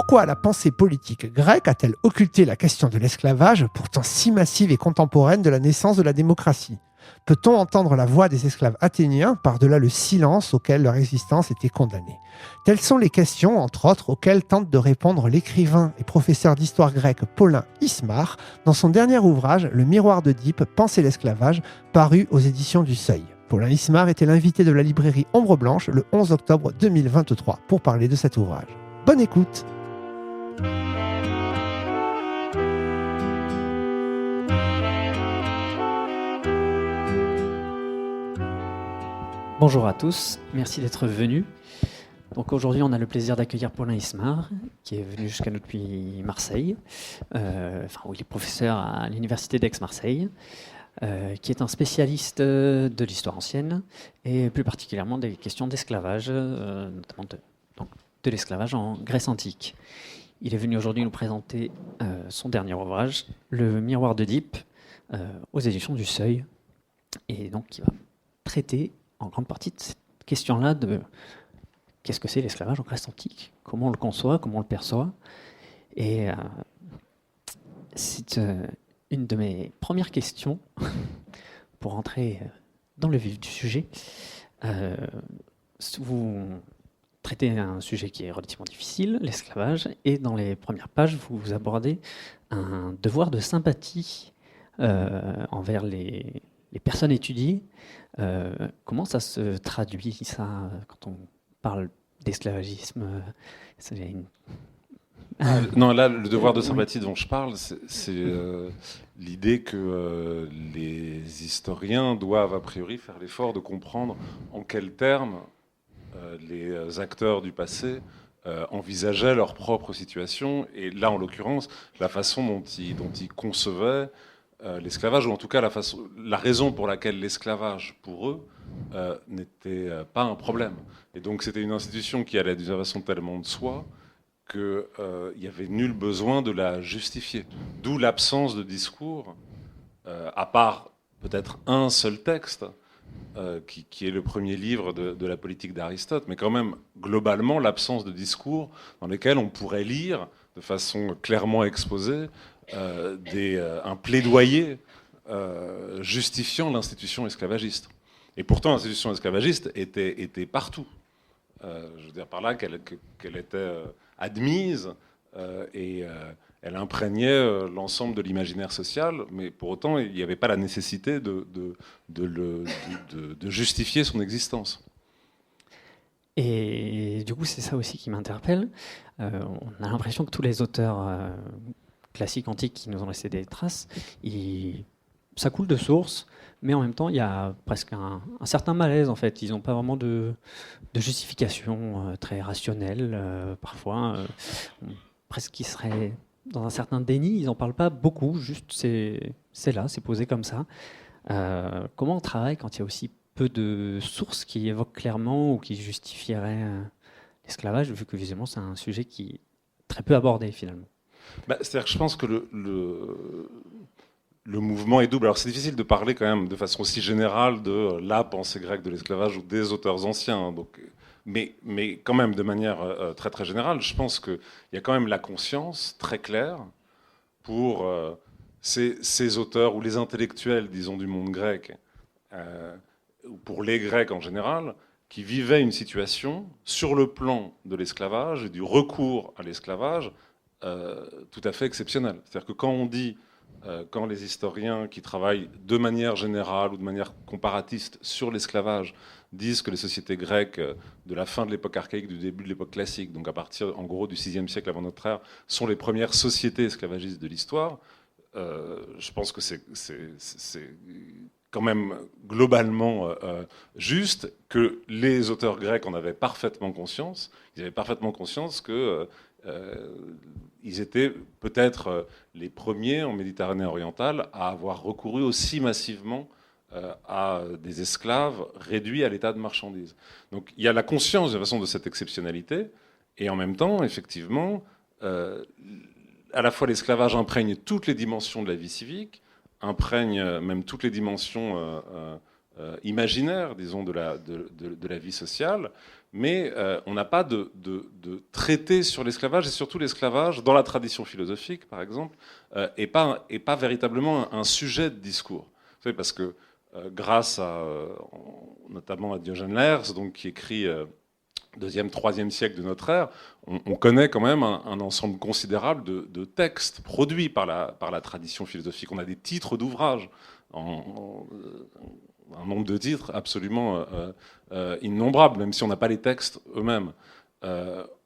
Pourquoi la pensée politique grecque a-t-elle occulté la question de l'esclavage, pourtant si massive et contemporaine de la naissance de la démocratie ? Peut-on entendre la voix des esclaves athéniens par-delà le silence auquel leur existence était condamnée ? Telles sont les questions, entre autres, auxquelles tente de répondre l'écrivain et professeur d'histoire grecque Paulin Ismar dans son dernier ouvrage « Le miroir d'Œdipe, Penser l'esclavage », paru aux éditions du Seuil. Paulin Ismar était l'invité de la librairie Ombre Blanche le 11 octobre 2023 pour parler de cet ouvrage. Bonne écoute! Bonjour à tous, merci d'être venus. Donc aujourd'hui, on a le plaisir d'accueillir Paulin Ismar, qui est venu jusqu'à nous depuis Marseille. Il est professeur à l'université d'Aix-Marseille, qui est un spécialiste de l'histoire ancienne et plus particulièrement des questions d'esclavage, notamment de l'esclavage en Grèce antique. Il est venu aujourd'hui nous présenter son dernier ouvrage, Le miroir d'Œdipe, aux éditions du Seuil, et donc il va traiter en grande partie de cette question-là de qu'est-ce que c'est l'esclavage en Grèce antique, comment on le conçoit, comment on le perçoit. Et c'est une de mes premières questions pour entrer dans le vif du sujet. Vous traitez un sujet qui est relativement difficile, l'esclavage, et dans les premières pages, vous abordez un devoir de sympathie envers les personnes étudiées. Comment ça se traduit, ça, quand on parle d'esclavagisme? Non, là, le devoir de sympathie dont je parle, c'est l'idée que les historiens doivent a priori faire l'effort de comprendre en quels termes les acteurs du passé envisageaient leur propre situation, et là, en l'occurrence, la façon dont ils concevaient l'esclavage, ou en tout cas la raison pour laquelle l'esclavage, pour eux, n'était pas un problème. Et donc c'était une institution qui allait d'une façon tellement de soi qu'il n'y avait nul besoin de la justifier. D'où l'absence de discours, à part peut-être un seul texte, qui est le premier livre de la politique d'Aristote, mais quand même, globalement, l'absence de discours dans lesquels on pourrait lire de façon clairement exposée un plaidoyer justifiant l'institution esclavagiste. Et pourtant, l'institution esclavagiste était partout. Je veux dire par là qu'elle était admise et elle imprégnait l'ensemble de l'imaginaire social, mais pour autant, il n'y avait pas la nécessité de justifier son existence. Et du coup, c'est ça aussi qui m'interpelle. On a l'impression que tous les auteurs classiques antiques qui nous ont laissé des traces, ça coule de source, mais en même temps, il y a presque un certain malaise, en fait. Ils n'ont pas vraiment de justification très rationnelle, parfois. Presque qu'ils seraient dans un certain déni, ils n'en parlent pas beaucoup, juste c'est là, c'est posé comme ça. Comment on travaille quand il y a aussi peu de sources qui évoquent clairement ou qui justifieraient l'esclavage, vu que visiblement c'est un sujet qui est très peu abordé finalement? C'est-à-dire que je pense que le mouvement est double. Alors c'est difficile de parler quand même de façon aussi générale de la pensée grecque de l'esclavage ou des auteurs anciens. Donc, mais quand même de manière très très générale, je pense qu'il y a quand même la conscience très claire pour ces auteurs ou les intellectuels, disons, du monde grec, ou pour les Grecs en général, qui vivaient une situation sur le plan de l'esclavage et du recours à l'esclavage tout à fait exceptionnelle. C'est-à-dire que quand les historiens qui travaillent de manière générale ou de manière comparatiste sur l'esclavage disent que les sociétés grecques de la fin de l'époque archaïque, du début de l'époque classique, donc à partir en gros du VIe siècle avant notre ère, sont les premières sociétés esclavagistes de l'histoire, je pense que c'est quand même globalement juste, que les auteurs grecs en avaient parfaitement conscience. Ils avaient parfaitement conscience que ils étaient peut-être les premiers en Méditerranée orientale à avoir recouru aussi massivement à des esclaves réduits à l'état de marchandises. Donc il y a la conscience de façon de cette exceptionnalité, et en même temps, effectivement, à la fois l'esclavage imprègne toutes les dimensions de la vie civique, imprègne même toutes les dimensions imaginaire, disons, de la vie sociale, mais on n'a pas de traité sur l'esclavage, et surtout l'esclavage, dans la tradition philosophique, par exemple, est pas véritablement un sujet de discours. Vous savez, parce que grâce notamment à Diogène Laërce, donc, qui écrit 2e, 3e siècle de notre ère, on connaît quand même un ensemble considérable de textes produits par la tradition philosophique. On a des titres d'ouvrages, un nombre de titres absolument innombrable, même si on n'a pas les textes eux-mêmes.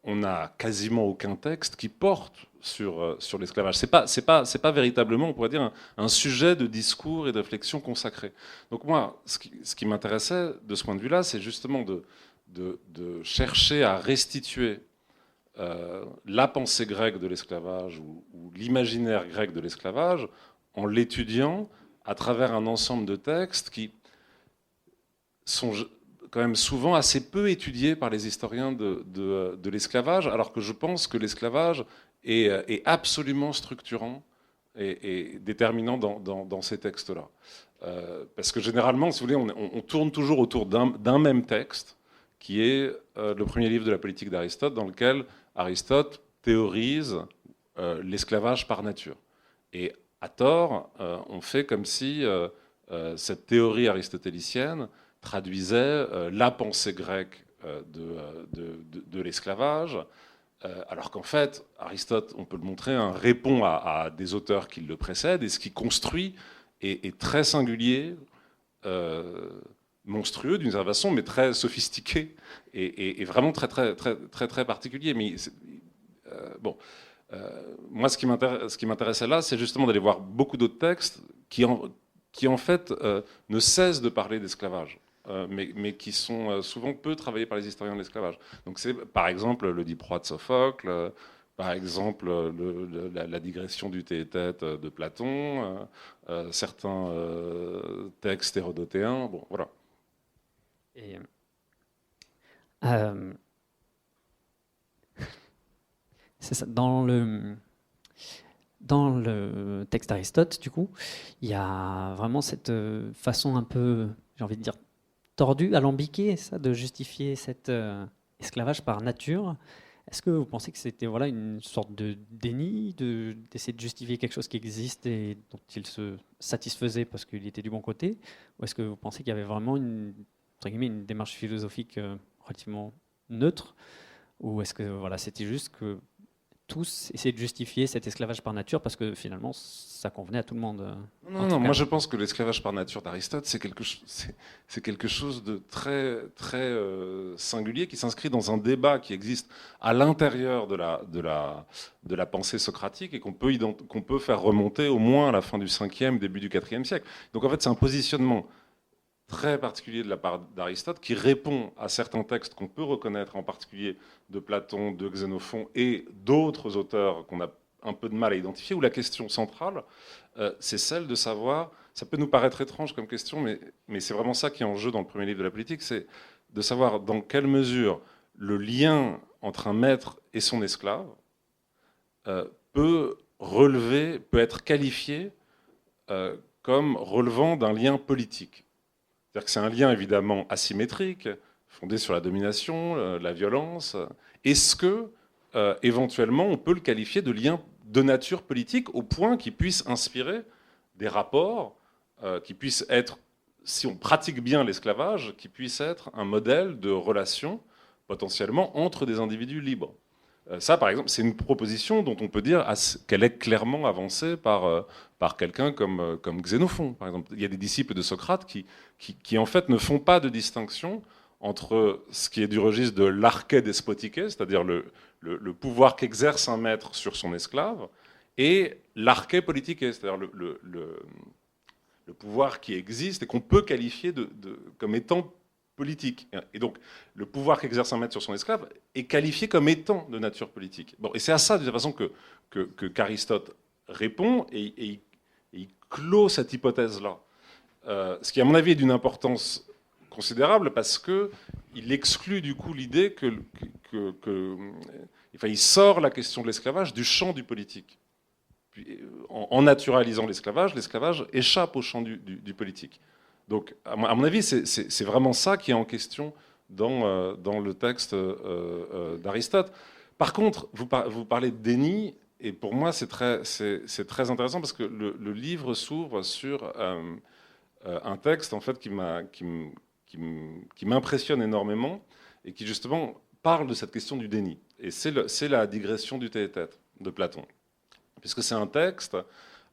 On n'a quasiment aucun texte qui porte sur l'esclavage. C'est pas véritablement, on pourrait dire, un sujet de discours et de réflexion consacré. Donc moi, ce qui m'intéressait de ce point de vue-là, c'est justement de chercher à restituer la pensée grecque de l'esclavage ou l'imaginaire grec de l'esclavage en l'étudiant à travers un ensemble de textes qui sont quand même souvent assez peu étudiés par les historiens de l'esclavage, alors que je pense que l'esclavage est absolument structurant et déterminant dans ces textes-là. Parce que généralement, si vous voulez, on tourne toujours autour d'un même texte, qui est le premier livre de la politique d'Aristote, dans lequel Aristote théorise l'esclavage par nature. Et à tort, on fait comme si cette théorie aristotélicienne traduisait la pensée grecque de l'esclavage, alors qu'en fait, Aristote, on peut le montrer, répond à des auteurs qui le précèdent, et ce qui construit est très singulier, monstrueux d'une certaine façon, mais très sophistiqué et vraiment très, très, très, très, très particulier. Mais moi, ce qui m'intéressait là, c'est justement d'aller voir beaucoup d'autres textes qui en fait ne cessent de parler d'esclavage, mais qui sont souvent peu travaillés par les historiens de l'esclavage. Donc c'est par exemple le Diproie de Sophocle, par exemple la digression du Théétète de Platon, certains textes hérodotéens, bon voilà. Et, c'est ça, dans le texte d'Aristote, du coup, il y a vraiment cette façon un peu, j'ai envie de dire, tordue, alambiquée, ça, de justifier cet esclavage par nature. Est-ce que vous pensez que c'était une sorte de déni, d'essayer de justifier quelque chose qui existe et dont il se satisfaisait parce qu'il était du bon côté? Ou est-ce que vous pensez qu'il y avait vraiment une démarche philosophique relativement neutre? Ou est-ce que c'était juste que tous essayaient de justifier cet esclavage par nature parce que finalement ça convenait à tout le monde? Non, moi je pense que l'esclavage par nature d'Aristote, c'est quelque chose de très, très singulier qui s'inscrit dans un débat qui existe à l'intérieur de la pensée socratique et qu'on peut faire remonter au moins à la fin du 5e, début du 4e siècle. Donc en fait, c'est un positionnement très particulier de la part d'Aristote qui répond à certains textes qu'on peut reconnaître, en particulier de Platon, de Xénophon et d'autres auteurs qu'on a un peu de mal à identifier, où la question centrale, c'est celle de savoir, ça peut nous paraître étrange comme question, mais c'est vraiment ça qui est en jeu dans le premier livre de la politique, c'est de savoir dans quelle mesure le lien entre un maître et son esclave peut être qualifié comme relevant d'un lien politique. C'est-à-dire que c'est un lien évidemment asymétrique, fondé sur la domination, la violence. Est-ce que, éventuellement, on peut le qualifier de lien de nature politique au point qu'il puisse inspirer des rapports qui puissent être, si on pratique bien l'esclavage, qui puissent être un modèle de relation potentiellement entre des individus libres? Ça, par exemple, c'est une proposition dont on peut dire qu'elle est clairement avancée par quelqu'un comme Xénophon, par exemple. Il y a des disciples de Socrate qui en fait ne font pas de distinction entre ce qui est du registre de l'arché despotiqué, c'est-à-dire le pouvoir qu'exerce un maître sur son esclave, et l'arché politiqué, c'est-à-dire le pouvoir qui existe et qu'on peut qualifier comme étant politique. Et donc, le pouvoir qu'exerce un maître sur son esclave est qualifié comme étant de nature politique. Bon, et c'est à ça, de toute façon, qu'Aristote répond, et il clôt cette hypothèse-là. Ce qui, à mon avis, est d'une importance considérable, parce qu'il exclut, du coup, l'idée il sort la question de l'esclavage du champ du politique. Puis, en naturalisant l'esclavage échappe au champ du politique. Donc, à mon avis, c'est vraiment ça qui est en question dans le texte d'Aristote. Par contre, vous parlez de déni, et pour moi, c'est très intéressant parce que le livre s'ouvre sur un texte en fait, qui m'impressionne énormément et qui, justement, parle de cette question du déni. Et c'est la digression du théétète de Platon. Puisque c'est un texte...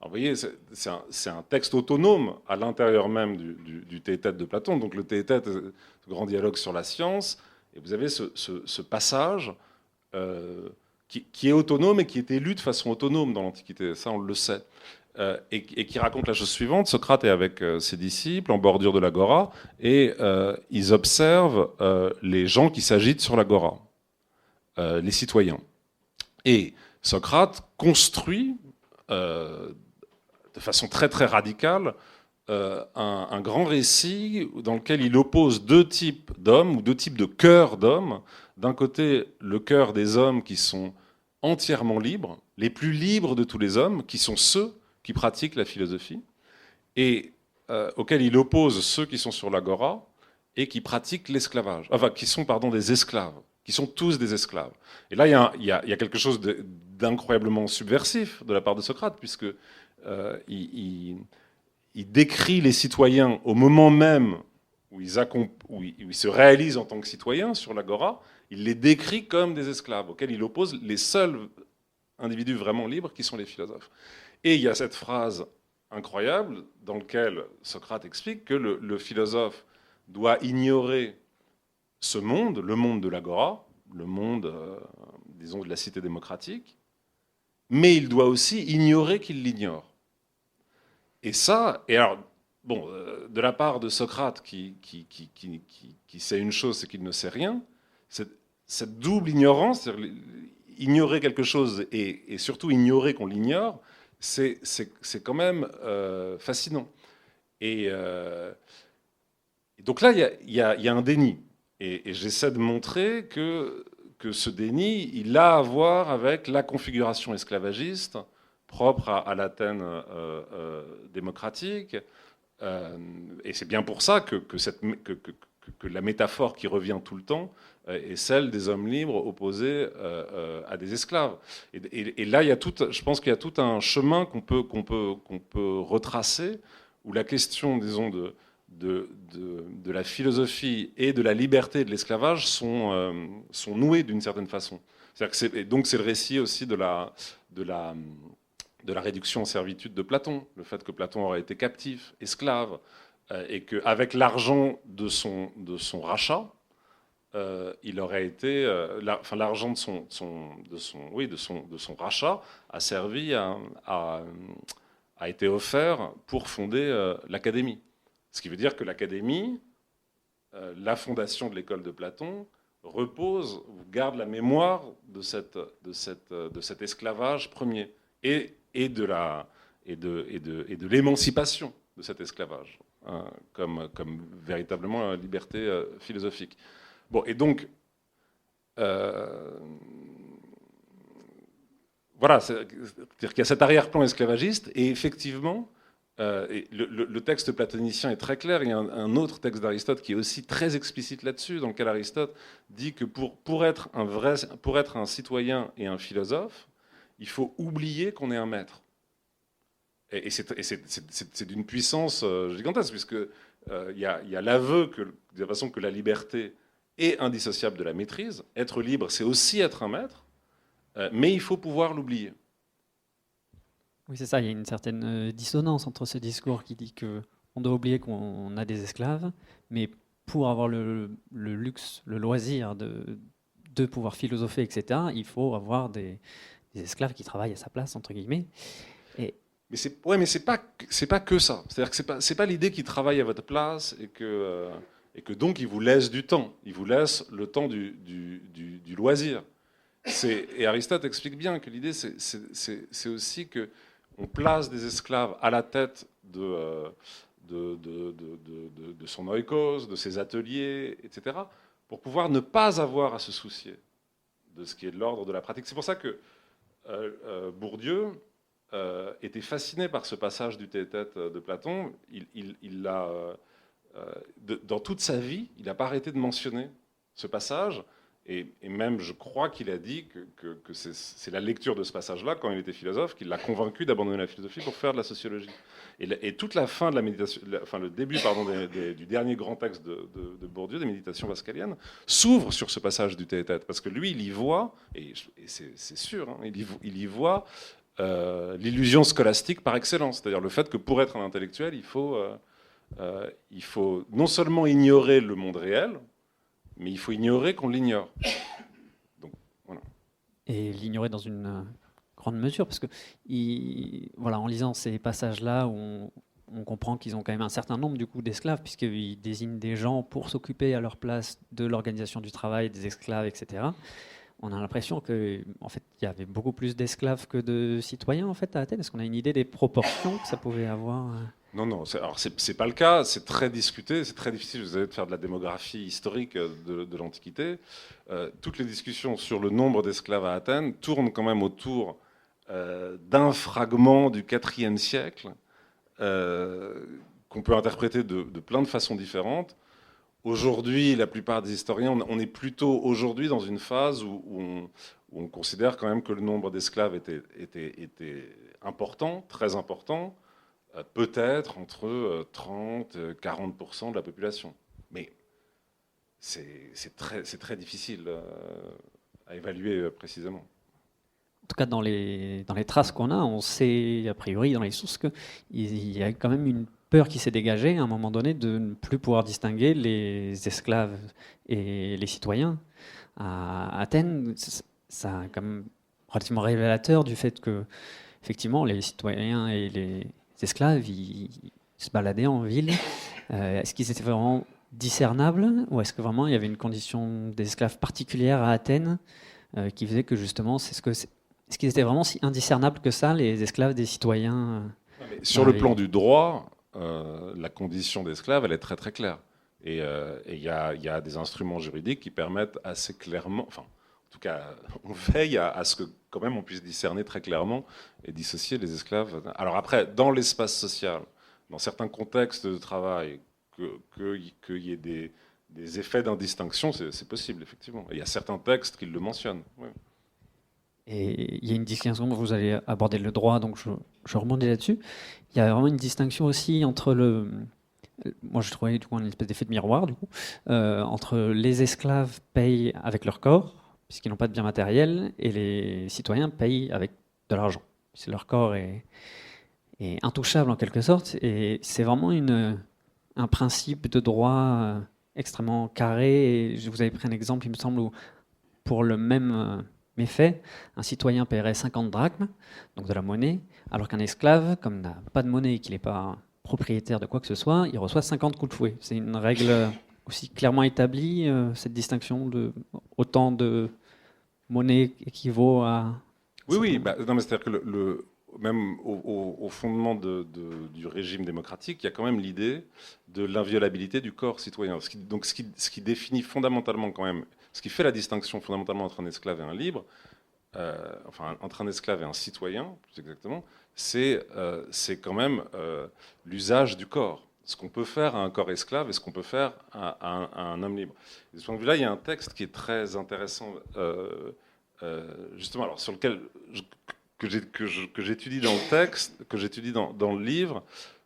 Alors, vous voyez, c'est un texte autonome à l'intérieur même du théétète de Platon. Donc le théétète, ce grand dialogue sur la science, et vous avez ce passage qui est autonome et qui est lu de façon autonome dans l'Antiquité, ça on le sait, et qui raconte la chose suivante. Socrate est avec ses disciples en bordure de l'agora, et ils observent les gens qui s'agitent sur l'agora, les citoyens. Et Socrate construit de façon très très radicale un grand récit dans lequel il oppose deux types d'hommes ou deux types de cœurs d'hommes. D'un côté, le cœur des hommes qui sont entièrement libres, les plus libres de tous les hommes, qui sont ceux qui pratiquent la philosophie, et auquel il oppose ceux qui sont sur l'agora et qui pratiquent l'esclavage, enfin qui sont des esclaves, qui sont tous des esclaves. Et là, il y a quelque chose d'incroyablement subversif de la part de Socrate, puisque il décrit les citoyens au moment même où ils se réalisent en tant que citoyens sur l'agora, il les décrit comme des esclaves, auxquels il oppose les seuls individus vraiment libres qui sont les philosophes. Et il y a cette phrase incroyable dans laquelle Socrate explique que le philosophe doit ignorer ce monde, le monde de l'agora, le monde, disons, de la cité démocratique, mais il doit aussi ignorer qu'il l'ignore. Et ça, et alors, bon, de la part de Socrate qui sait une chose, c'est qu'il ne sait rien, cette double ignorance, c'est-à-dire ignorer quelque chose et surtout ignorer qu'on l'ignore, c'est quand même fascinant. Et donc là, il y a un déni. Et j'essaie de montrer que ce déni, il a à voir avec la configuration esclavagiste propre à l'Athènes démocratique. Et c'est bien pour ça que la métaphore qui revient tout le temps est celle des hommes libres opposés à des esclaves. Et là, je pense qu'il y a tout un chemin qu'on peut retracer, où la question, disons, de la philosophie et de la liberté de l'esclavage sont nouées d'une certaine façon. Et donc c'est le récit aussi de la réduction en servitude de Platon, le fait que Platon aurait été captif, esclave, et qu'avec l'argent de son rachat, il aurait été, l'argent de son rachat a servi a été offert pour fonder l'Académie. Ce qui veut dire que l'Académie, la fondation de l'école de Platon, repose, garde la mémoire de cet esclavage premier et de l'émancipation de cet esclavage, hein, comme véritablement une liberté philosophique. Bon, et donc, voilà, c'est-à-dire qu'il y a cet arrière-plan esclavagiste, et effectivement, le texte platonicien est très clair. Il y a un autre texte d'Aristote qui est aussi très explicite là-dessus, dans lequel Aristote dit que pour être un citoyen et un philosophe, il faut oublier qu'on est un maître. Et c'est d'une puissance gigantesque, puisque il y a l'aveu de la façon que la liberté est indissociable de la maîtrise. Être libre, c'est aussi être un maître, mais il faut pouvoir l'oublier. Oui, c'est ça, il y a une certaine dissonance entre ce discours qui dit qu'on doit oublier qu'on a des esclaves, mais pour avoir le luxe, le loisir de pouvoir philosopher, etc., il faut avoir des esclaves qui travaillent à sa place, entre guillemets. Mais c'est pas que ça. C'est-à-dire que c'est pas l'idée qu'ils travaillent à votre place et que donc ils vous laissent du temps. Ils vous laissent le temps du loisir. Et Aristote explique bien que l'idée, c'est aussi que on place des esclaves à la tête de son oikos, de ses ateliers, etc., pour pouvoir ne pas avoir à se soucier de ce qui est de l'ordre de la pratique. C'est pour ça que Bourdieu était fasciné par ce passage du Théétète de Platon. Il l'a dans toute sa vie, il n'a pas arrêté de mentionner ce passage. Et même, je crois qu'il a dit que c'est la lecture de ce passage-là, quand il était philosophe, qui l'a convaincu d'abandonner la philosophie pour faire de la sociologie. Et toute la fin de la méditation, enfin le début, pardon, du dernier grand texte de Bourdieu, des Méditations pascaliennes, s'ouvre sur ce passage du tête-à-tête, parce que lui, il y voit, et c'est sûr, hein, il y voit l'illusion scolastique par excellence, c'est-à-dire le fait que pour être un intellectuel, il faut non seulement ignorer le monde réel, mais il faut ignorer qu'on l'ignore. Donc, voilà. Et l'ignorer dans une grande mesure, parce que voilà, en lisant ces passages-là, on comprend qu'ils ont quand même un certain nombre du coup d'esclaves, puisqu'ils désignent des gens pour s'occuper à leur place de l'organisation du travail, des esclaves, etc. On a l'impression que, en fait, il y avait beaucoup plus d'esclaves que de citoyens en fait à Athènes. Est-ce qu'on a une idée des proportions que ça pouvait avoir? Non, alors c'est pas le cas, c'est très discuté, c'est très difficile, vous savez, de faire de la démographie historique de l'Antiquité. Toutes les discussions sur le nombre d'esclaves à Athènes tournent quand même autour d'un fragment du IVe siècle qu'on peut interpréter de plein de façons différentes. Aujourd'hui, la plupart des historiens, on est plutôt aujourd'hui dans une phase où on considère quand même que le nombre d'esclaves était important, très important, peut-être entre 30 et 40% de la population. Mais c'est très difficile à évaluer précisément. En tout cas, dans les traces qu'on a, on sait, a priori, dans les sources, qu'il y a quand même une peur qui s'est dégagée à un moment donné de ne plus pouvoir distinguer les esclaves et les citoyens. À Athènes, ça a quand même relativement révélateur du fait que, effectivement, les citoyens et les esclaves, ils se baladaient en ville. Est-ce qu'ils étaient vraiment discernables, ou est-ce que vraiment il y avait une condition des esclaves particulière à Athènes qui faisait que justement, est-ce qu'ils étaient vraiment si indiscernables que ça, les esclaves des citoyens Sur le plan du droit, la condition d'esclave, elle est très très claire. Et il y a des instruments juridiques qui permettent assez clairement, enfin, en tout cas, on veille à ce que quand même on puisse discerner très clairement et dissocier les esclaves. Alors après, dans l'espace social, dans certains contextes de travail, qu'il y ait des effets d'indistinction, c'est possible, effectivement. Et il y a certains textes qui le mentionnent. Oui. Et il y a une distinction, vous allez aborder le droit, donc je rebondis là-dessus. Il y a vraiment une distinction aussi entre moi je trouvais du coup une espèce d'effet de miroir, du coup, entre les esclaves payent avec leur corps, puisqu'ils n'ont pas de biens matériels, et les citoyens payent avec de l'argent, puisque leur corps est intouchable en quelque sorte, et c'est vraiment un principe de droit extrêmement carré. Et je vous avais pris un exemple, il me semble, où pour le même méfait, un citoyen paierait 50 drachmes, donc de la monnaie, alors qu'un esclave, comme n'a pas de monnaie et qu'il n'est pas propriétaire de quoi que ce soit, il reçoit 50 coups de fouet. C'est une règle aussi clairement établie, cette distinction de autant de monnaie équivaut à... Oui, non, mais c'est-à-dire que même au fondement du régime démocratique, il y a quand même l'idée de l'inviolabilité du corps citoyen. Ce qui définit fondamentalement quand même, ce qui fait la distinction fondamentalement entre un esclave et un libre, enfin entre un esclave et un citoyen, plus exactement, c'est quand même l'usage du corps. Ce qu'on peut faire à un corps esclave et ce qu'on peut faire à un homme libre. Et de ce point de vue-là, il y a un texte qui est très intéressant, justement, alors sur lequel que j'étudie dans le texte, que j'étudie dans le livre,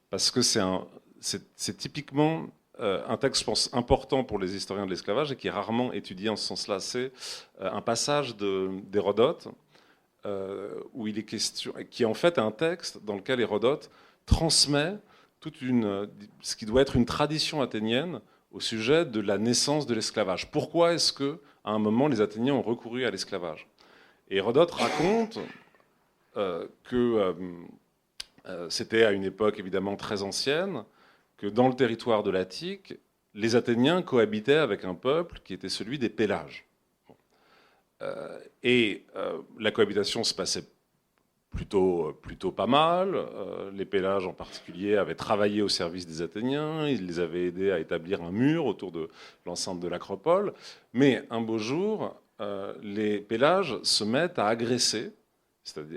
parce que c'est typiquement un texte, je pense, important pour les historiens de l'esclavage et qui est rarement étudié en ce sens-là. C'est un passage d'Hérodote où il est question, qui est en fait un texte dans lequel Hérodote transmet ce qui doit être une tradition athénienne au sujet de la naissance de l'esclavage. Pourquoi est-ce qu'à un moment les Athéniens ont recouru à l'esclavage? Et Hérodote raconte que c'était à une époque évidemment très ancienne, que dans le territoire de l'Attique, les Athéniens cohabitaient avec un peuple qui était celui des Pélasges. La cohabitation se passait plutôt pas mal. Les Pélasges en particulier avaient travaillé au service des Athéniens, ils les avaient aidés à établir un mur autour de l'enceinte de l'Acropole. Mais un beau jour, les Pélasges se mettent à agresser,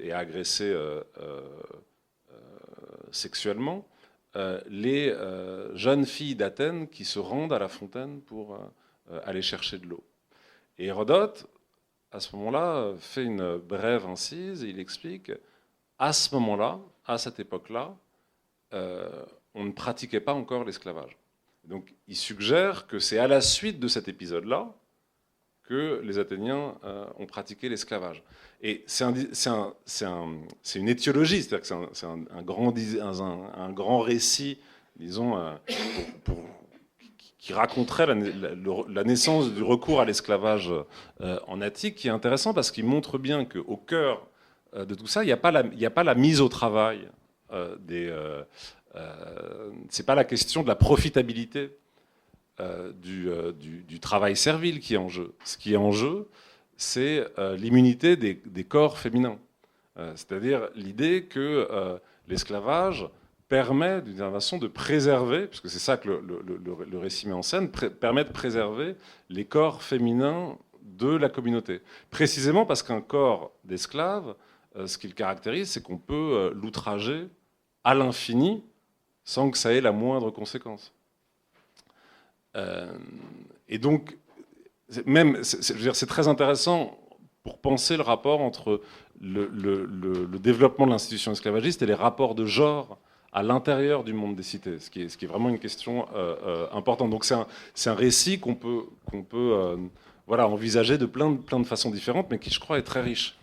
et à agresser sexuellement les jeunes filles d'Athènes qui se rendent à la fontaine pour aller chercher de l'eau. Et Hérodote, à ce moment-là, fait une brève incise et il explique, à ce moment-là, à cette époque-là, on ne pratiquait pas encore l'esclavage. Donc il suggère que c'est à la suite de cet épisode-là que les Athéniens ont pratiqué l'esclavage. Et c'est une étiologie, c'est-à-dire que c'est un grand récit, disons, qui raconterait la naissance du recours à l'esclavage en Attique, qui est intéressant parce qu'il montre bien qu'au cœur de tout ça, il n'y a pas la mise au travail c'est pas la question de la profitabilité du travail servile qui est en jeu. Ce qui est en jeu, c'est l'immunité des corps féminins. C'est-à-dire l'idée que l'esclavage permet d'une certaine façon de préserver, puisque c'est ça que le récit met en scène, permet de préserver les corps féminins de la communauté. Précisément parce qu'un corps d'esclave, ce qu'il caractérise, c'est qu'on peut l'outrager à l'infini sans que ça ait la moindre conséquence. Et donc, c'est très intéressant pour penser le rapport entre le développement de l'institution esclavagiste et les rapports de genre à l'intérieur du monde des cités, ce qui est vraiment une question importante. Donc c'est un récit qu'on peut envisager de plein de façons différentes, mais qui, je crois, est très riche.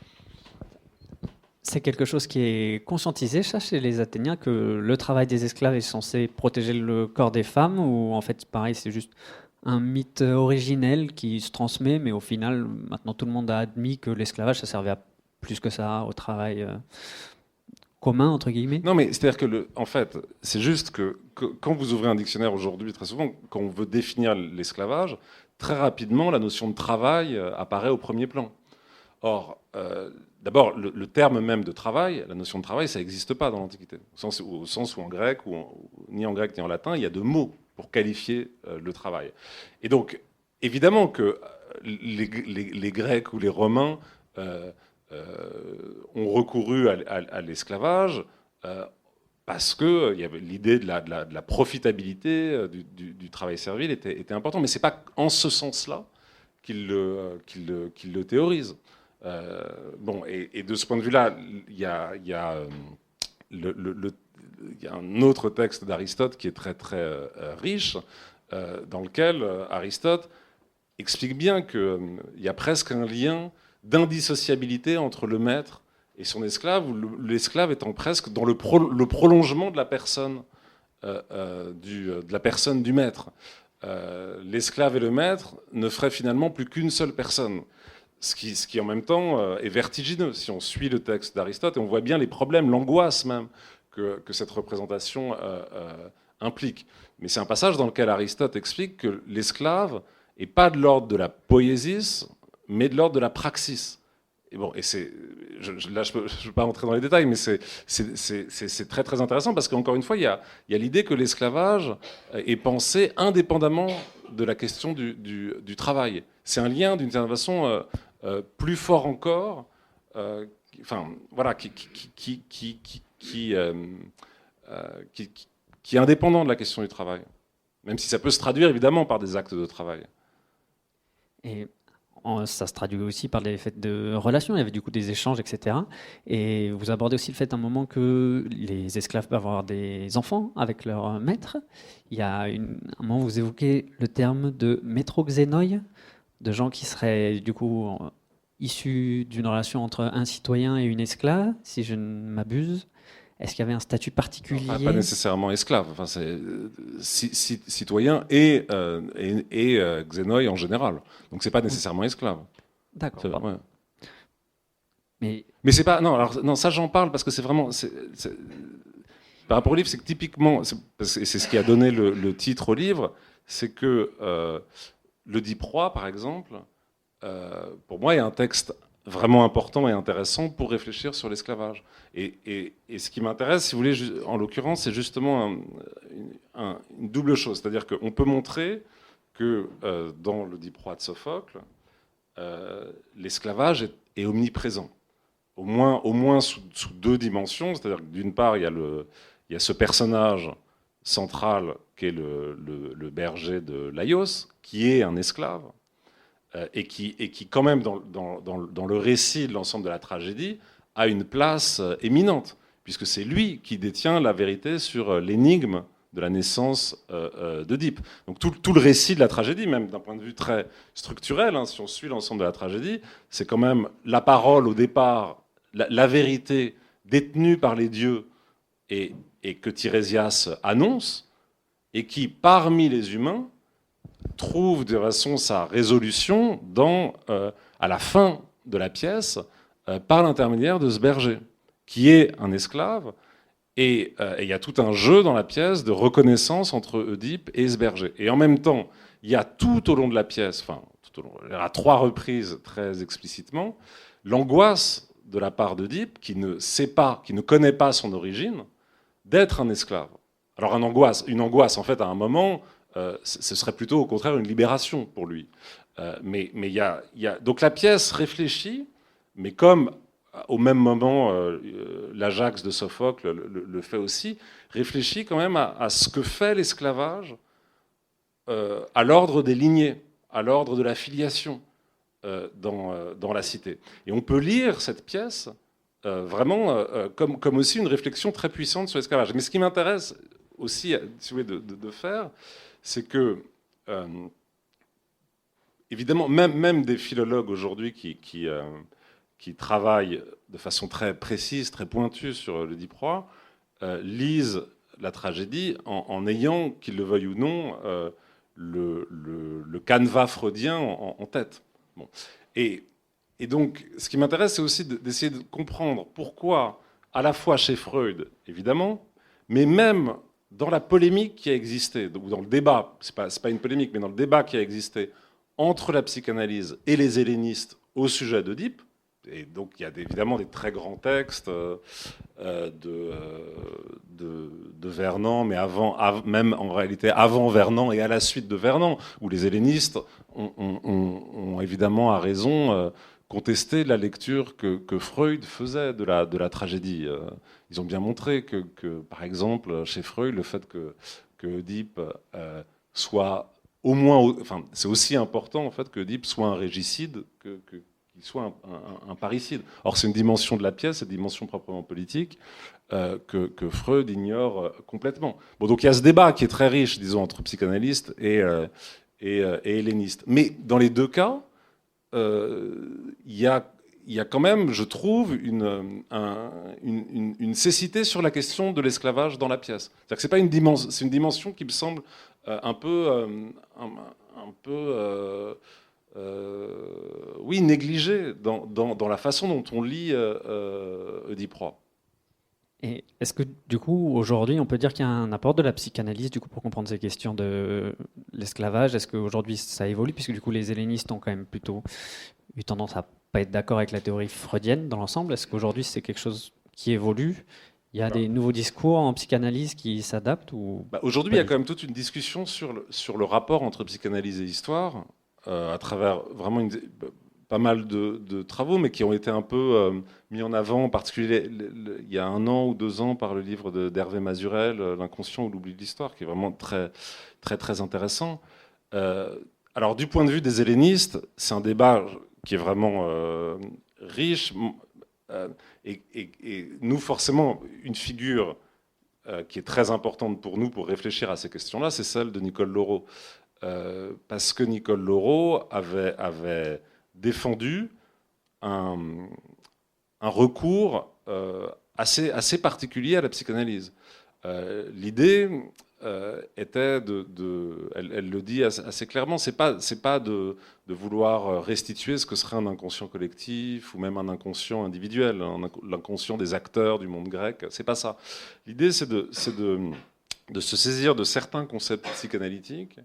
C'est quelque chose qui est conscientisé, ça, chez les Athéniens, que le travail des esclaves est censé protéger le corps des femmes, ou en fait, pareil, c'est juste un mythe originel qui se transmet, mais au final, maintenant, tout le monde a admis que l'esclavage, ça servait à plus que ça au travail commun, entre guillemets. Non, mais c'est-à-dire que, en fait, c'est juste que quand vous ouvrez un dictionnaire aujourd'hui, très souvent, quand on veut définir l'esclavage, très rapidement, la notion de travail apparaît au premier plan. Or, d'abord, le terme même de travail, la notion de travail, ça n'existe pas dans l'Antiquité. Au sens où en grec, ni en grec ni en latin, il y a de mots pour qualifier le travail. Et donc, évidemment que les Grecs ou les Romains ont recouru à l'esclavage parce qu'il y avait l'idée de la profitabilité du travail servile était important. Mais ce n'est pas en ce sens-là qu'ils le théorisent. Et de ce point de vue-là, il y a un autre texte d'Aristote qui est très très riche, dans lequel Aristote explique bien qu'il y a presque un lien d'indissociabilité entre le maître et son esclave, où l'esclave étant presque dans le prolongement de la personne, du maître. L'esclave et le maître ne feraient finalement plus qu'une seule personne. Ce qui en même temps est vertigineux si on suit le texte d'Aristote, et on voit bien les problèmes, l'angoisse même que cette représentation implique. Mais c'est un passage dans lequel Aristote explique que l'esclave n'est pas de l'ordre de la poiesis, mais de l'ordre de la praxis. Et bon, et là je peux pas rentrer dans les détails, mais c'est très très intéressant parce qu'encore une fois, il y a l'idée que l'esclavage est pensé indépendamment de la question du travail. C'est un lien d'une certaine façon plus fort encore, qui est indépendant de la question du travail, même si ça peut se traduire évidemment par des actes de travail. Et ça se traduit aussi par des faits de relations, il y avait du coup des échanges, etc. Et vous abordez aussi le fait à un moment que les esclaves peuvent avoir des enfants avec leur maître. Il y a un moment où vous évoquez le terme de métroxénoi, de gens qui seraient du coup issus d'une relation entre un citoyen et une esclave, si je ne m'abuse. Est-ce qu'il y avait un statut particulier ? Pas nécessairement esclave, enfin, c'est citoyen et xénoi en général. Donc c'est pas nécessairement esclave. D'accord. Ouais. Mais c'est pas non, ça j'en parle parce que c'est vraiment par rapport au livre, c'est que typiquement c'est ce qui a donné le titre au livre, c'est que l'Oedipe roi, par exemple, pour moi, est un texte vraiment important et intéressant pour réfléchir sur l'esclavage. Et ce qui m'intéresse, si vous voulez, en l'occurrence, c'est justement une double chose. C'est-à-dire qu'on peut montrer que dans l'Oedipe roi de Sophocle, l'esclavage est omniprésent. Au moins sous deux dimensions. C'est-à-dire que d'une part, il y a ce personnage central qu'est le berger de Laios, qui est un esclave, et qui quand même, dans le récit de l'ensemble de la tragédie, a une place éminente, puisque c'est lui qui détient la vérité sur l'énigme de la naissance d'Œdipe. Donc tout le récit de la tragédie, même d'un point de vue très structurel, hein, si on suit l'ensemble de la tragédie, c'est quand même la parole au départ, la vérité détenue par les dieux et que Tirésias annonce, et qui, parmi les humains, trouve de façon sa résolution à la fin de la pièce par l'intermédiaire de ce berger, qui est un esclave. Et il y a tout un jeu dans la pièce de reconnaissance entre Œdipe et ce berger. Et en même temps, il y a tout au long de la pièce, à 3 reprises très explicitement, l'angoisse de la part d'Œdipe, qui ne connaît pas son origine, d'être un esclave. Alors une angoisse en fait, à un moment, ce serait plutôt au contraire une libération pour lui. Mais donc la pièce réfléchit, mais comme au même moment l'Ajax de Sophocle le fait aussi, réfléchit quand même à ce que fait l'esclavage à l'ordre des lignées, à l'ordre de la filiation dans la cité. Et on peut lire cette pièce vraiment comme aussi une réflexion très puissante sur l'esclavage. Mais ce qui m'intéresse aussi, si vous voulez, de faire, c'est que, évidemment, même des philologues aujourd'hui qui travaillent de façon très précise, très pointue sur l'Œdipe roi, lisent la tragédie en ayant, qu'ils le veuillent ou non, le canevas freudien en tête. Bon. Et donc, ce qui m'intéresse, c'est aussi d'essayer de comprendre pourquoi, à la fois chez Freud, évidemment, mais même dans la polémique qui a existé, ou dans le débat, c'est pas une polémique, mais dans le débat qui a existé entre la psychanalyse et les hellénistes au sujet d'Œdipe, et donc il y a évidemment des très grands textes de Vernon, mais même en réalité avant Vernon et à la suite de Vernon, où les hellénistes ont évidemment à raison contesté la lecture que Freud faisait de la tragédie. Ils ont bien montré que, par exemple, chez Freud, le fait que Oedipe soit au moins, enfin, c'est aussi important en fait que Oedipe soit un régicide qu'il soit un parricide. Or, c'est une dimension de la pièce, c'est une dimension proprement politique que Freud ignore complètement. Bon, donc il y a ce débat qui est très riche, disons, entre psychanalystes et hellénistes. Mais dans les deux cas, il y a quand même, je trouve, une cécité sur la question de l'esclavage dans la pièce. C'est-à-dire que c'est une dimension qui me semble un peu négligée dans la façon dont on lit Oedipe roi. Et est-ce que, du coup, aujourd'hui, on peut dire qu'il y a un apport de la psychanalyse, du coup, pour comprendre ces questions de l'esclavage? Est-ce qu'aujourd'hui, ça évolue? Puisque, du coup, les hellénistes ont quand même plutôt eu tendance à pas être d'accord avec la théorie freudienne dans l'ensemble. Est-ce qu'aujourd'hui, c'est quelque chose qui évolue? Il y a des nouveaux discours en psychanalyse qui s'adaptent ou... Aujourd'hui, il y a quand même toute une discussion sur le rapport entre psychanalyse et histoire, à travers vraiment pas mal de travaux, mais qui ont été un peu mis en avant, en particulier il y a 1 an ou 2 ans, par le livre d'Hervé Mazurel, L'inconscient ou l'oubli de l'histoire, qui est vraiment très, très, très intéressant. Alors, du point de vue des hellénistes, c'est un débat qui est vraiment riche. Et nous, forcément, une figure qui est très importante pour nous pour réfléchir à ces questions-là, c'est celle de Nicole Laureau. Parce que Nicole Laureau avait défendu un recours assez particulier à la psychanalyse. L'idée était elle le dit assez clairement, c'est pas de vouloir restituer ce que serait un inconscient collectif ou même un inconscient individuel, l'inconscient des acteurs du monde grec, c'est pas ça. L'idée c'est de se saisir de certains concepts psychanalytiques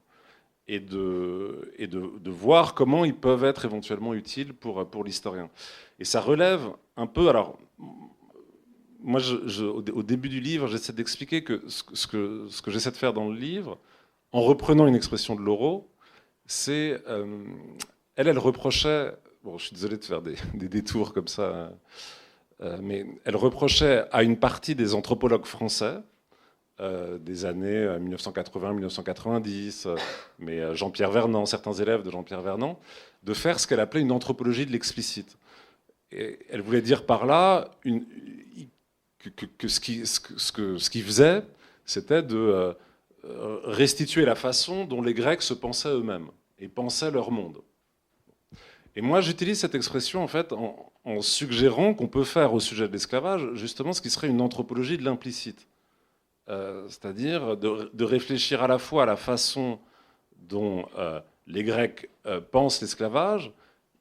et de voir comment ils peuvent être éventuellement utiles pour l'historien. Et ça relève un peu... Alors, moi, au début du livre, j'essaie d'expliquer que ce que j'essaie de faire dans le livre, en reprenant une expression de Laureau, c'est... elle reprochait... Bon, je suis désolé de faire des détours comme ça, mais elle reprochait à une partie des anthropologues français des années 1980-1990, mais Jean-Pierre Vernant, certains élèves de Jean-Pierre Vernant, de faire ce qu'elle appelait une anthropologie de l'explicite. Et elle voulait dire par là que ce qu'il faisait, c'était de restituer la façon dont les Grecs se pensaient eux-mêmes et pensaient leur monde. Et moi, j'utilise cette expression en fait en suggérant qu'on peut faire au sujet de l'esclavage justement ce qui serait une anthropologie de l'implicite. C'est-à-dire de réfléchir à la fois à la façon dont les Grecs pensent l'esclavage,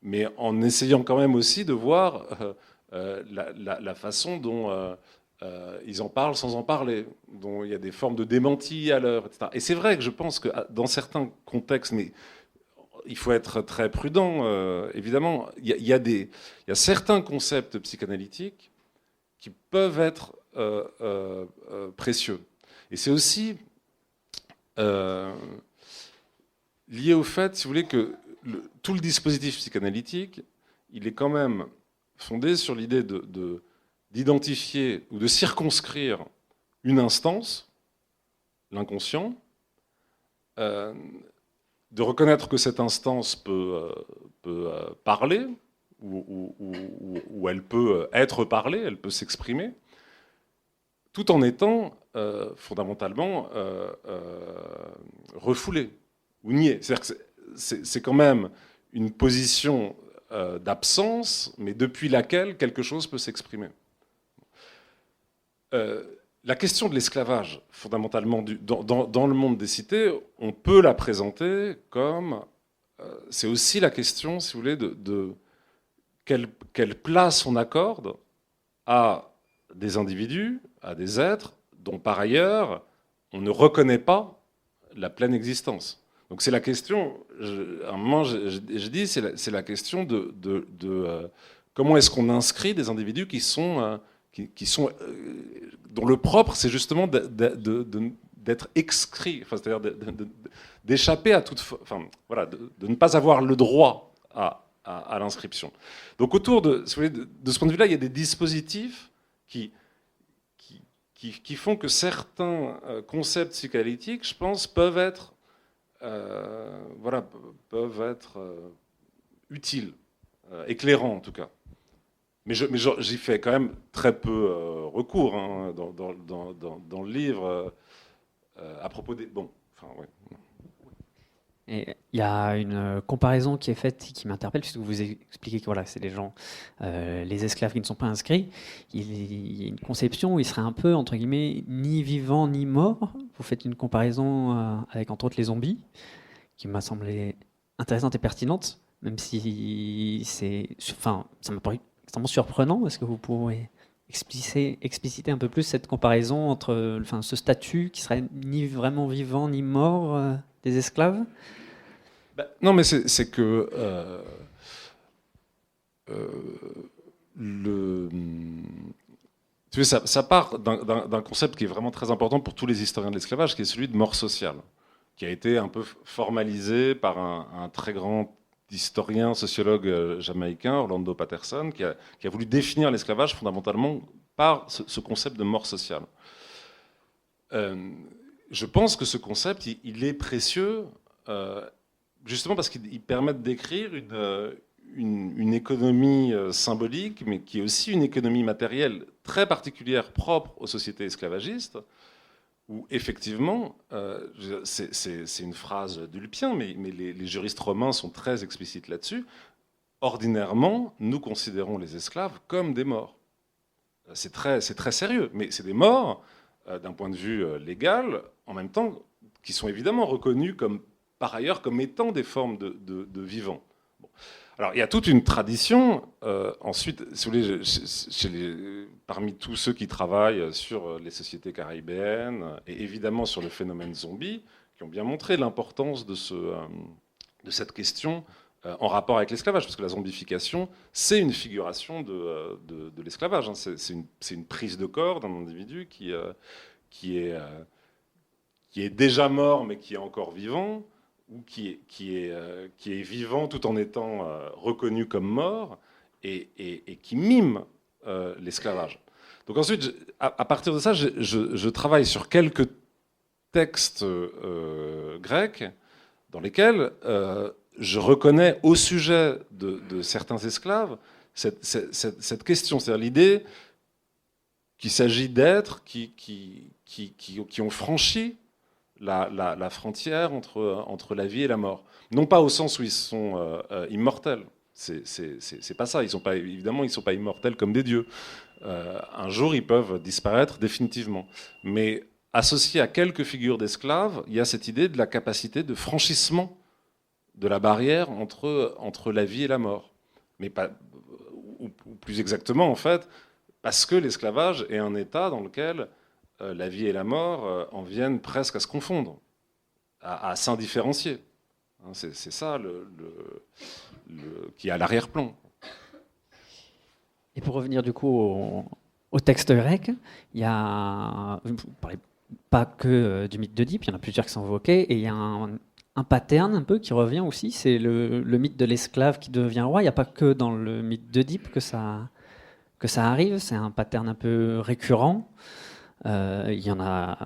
mais en essayant quand même aussi de voir la façon dont ils en parlent sans en parler, dont il y a des formes de démenti à l'heure, etc. Et c'est vrai que je pense que dans certains contextes, mais il faut être très prudent, évidemment, il y a certains concepts psychanalytiques qui peuvent être précieux. Et c'est aussi lié au fait, si vous voulez, que tout le dispositif psychanalytique, il est quand même fondé sur l'idée d'identifier ou de circonscrire une instance, l'inconscient, de reconnaître que cette instance peut parler, ou elle peut être parlée, elle peut s'exprimer, tout en étant fondamentalement refoulée ou niée. C'est-à-dire que c'est quand même une position d'absence, mais depuis laquelle quelque chose peut s'exprimer. La question de l'esclavage, fondamentalement, dans le monde des cités, on peut la présenter comme... c'est aussi la question, si vous voulez, de quelle place on accorde à des individus, à des êtres, dont par ailleurs, on ne reconnaît pas la pleine existence. Donc c'est la question, à un moment, je dis, c'est la question de comment est-ce qu'on inscrit des individus qui sont dont le propre, c'est justement d'être excret, enfin, c'est-à-dire d'échapper à toute... Enfin, voilà, de ne pas avoir le droit à l'inscription. Donc autour de ce point de vue-là, il y a des dispositifs qui font que certains concepts psychanalytiques, je pense, peuvent être utiles, éclairants en tout cas. Mais j'y fais quand même très peu recours hein, dans le livre à propos des... Bon, enfin, ouais. Et il y a une comparaison qui est faite qui m'interpelle, puisque vous expliquez que voilà, c'est les gens, les esclaves qui ne sont pas inscrits. Il y a une conception où ils seraient un peu, entre guillemets, ni vivants ni morts. Vous faites une comparaison avec, entre autres, les zombies, qui m'a semblé intéressante et pertinente, même si ça m'a paru extrêmement surprenant. Est-ce que vous pourrez expliciter un peu plus cette comparaison entre ce statut qui serait ni vraiment vivant ni mort des esclaves? Non, mais c'est que tu sais, ça part d'un concept qui est vraiment très important pour tous les historiens de l'esclavage, qui est celui de mort sociale, qui a été un peu formalisé par un très grand historien, sociologue jamaïcain, Orlando Patterson, qui a voulu définir l'esclavage fondamentalement par ce concept de mort sociale. Je pense que ce concept, il est précieux, justement parce qu'il permet de décrire une économie symbolique, mais qui est aussi une économie matérielle très particulière, propre aux sociétés esclavagistes, où effectivement, c'est une phrase d'Ulpien, mais les juristes romains sont très explicites là-dessus, ordinairement, nous considérons les esclaves comme des morts. C'est très sérieux, mais c'est des morts, d'un point de vue légal, en même temps, qui sont évidemment reconnus par ailleurs comme étant des formes de vivants. Bon. Alors, il y a toute une tradition, ensuite, si vous voulez, parmi tous ceux qui travaillent sur les sociétés caribéennes, et évidemment sur le phénomène zombie, qui ont bien montré l'importance de cette question en rapport avec l'esclavage, parce que la zombification, c'est une figuration de l'esclavage. Hein. C'est une prise de corps d'un individu qui est déjà mort, mais qui est encore vivant, ou qui est vivant tout en étant reconnu comme mort, et qui mime l'esclavage. Donc ensuite, à partir de ça, je travaille sur quelques textes grecs dans lesquels je reconnais au sujet de certains esclaves cette question, c'est-à-dire l'idée qu'il s'agit d'êtres qui ont franchi la frontière entre la vie et la mort. Non pas au sens où ils sont immortels, c'est pas ça, évidemment ils ne sont pas immortels comme des dieux. Un jour ils peuvent disparaître définitivement. Mais associé à quelques figures d'esclaves, il y a cette idée de la capacité de franchissement de la barrière entre la vie et la mort. Mais pas, ou plus exactement en fait, parce que l'esclavage est un état dans lequel la vie et la mort en viennent presque à se confondre, à s'indifférencier. C'est ça qui est à l'arrière-plan. Et pour revenir du coup au texte grec, il y a, vous ne parlez pas que du mythe d'Oedipe, il y en a plusieurs qui sont évoqués, et il y a un pattern un peu qui revient aussi, c'est le mythe de l'esclave qui devient roi. Il n'y a pas que dans le mythe d'Oedipe que ça arrive, c'est un pattern un peu récurrent. Il y en a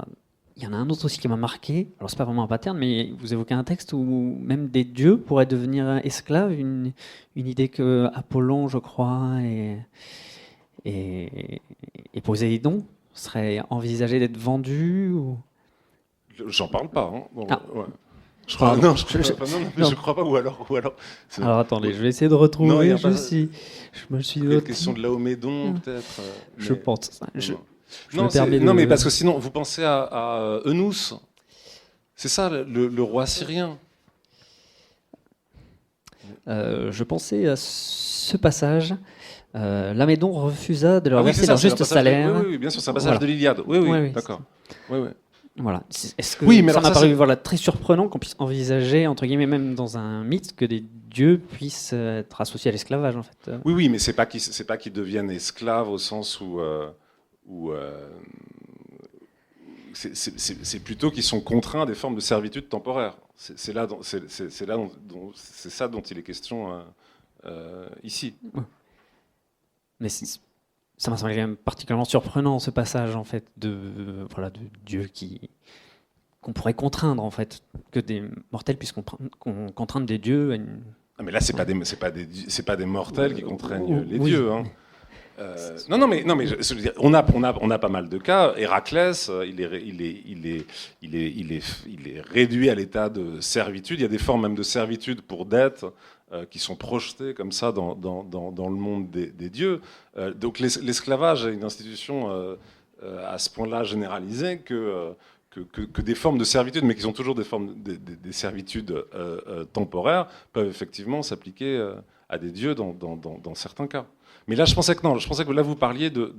un autre aussi qui m'a marqué. Alors c'est pas vraiment un pattern, mais vous évoquez un texte où même des dieux pourraient devenir esclaves. Une idée que Apollon, je crois, et Poséidon seraient envisagés d'être vendus. Ou... J'en parle pas. Hein. Bon, ah. Ouais. Je crois, non, je crois pas. Ou alors. Alors attendez, je vais essayer de retrouver. Non, je me suis. Une question de Laomédon, peut-être. Je pense. Non, mais parce que sinon, vous pensez à Eunous. C'est ça, le roi syrien. Je pensais à ce passage. Lamédon refusa de leur verser leur juste salaire. Oui, bien sûr, c'est un passage de l'Iliade. Oui, d'accord. Oui. Voilà. Est-ce que ça m'a paru très surprenant qu'on puisse envisager, entre guillemets, même dans un mythe, que des dieux puissent être associés à l'esclavage, en fait. Oui, mais c'est pas qu'ils deviennent esclaves au sens où c'est plutôt qu'ils sont contraints à des formes de servitude temporaire. C'est ça dont il est question ici. Ouais. Mais ça m'a semblé quand même particulièrement surprenant, ce passage en fait de Dieu qu'on pourrait contraindre en fait, que des mortels puissent contraindre des dieux. Mais là, c'est pas des mortels qui contraignent les dieux. Hein. Non, mais je veux dire, on a pas mal de cas. Héraclès, il est réduit à l'état de servitude. Il y a des formes même de servitude pour dette qui sont projetées comme ça dans le monde des dieux. Donc l'esclavage est une institution à ce point-là généralisée que des formes de servitude, mais qui sont toujours des formes des servitudes temporaires, peuvent effectivement s'appliquer à des dieux dans certains cas. Mais là, je pensais que là, vous parliez de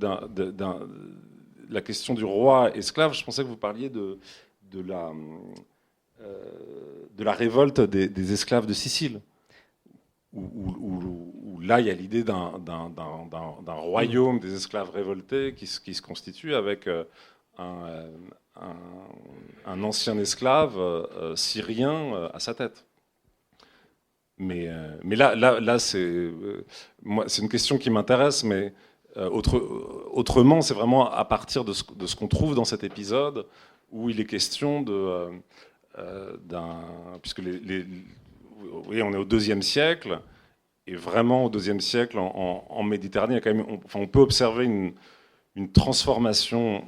la question du roi esclave. Je pensais que vous parliez de la révolte des esclaves de Sicile, où là, il y a l'idée d'un royaume des esclaves révoltés qui se constitue avec un ancien esclave syrien à sa tête. Mais là c'est une question qui m'intéresse, mais autrement, c'est vraiment à partir de ce qu'on trouve dans cet épisode où il est question puisque oui, on est au IIe siècle, et vraiment au IIe siècle en Méditerranée, il y a quand même, on peut observer une transformation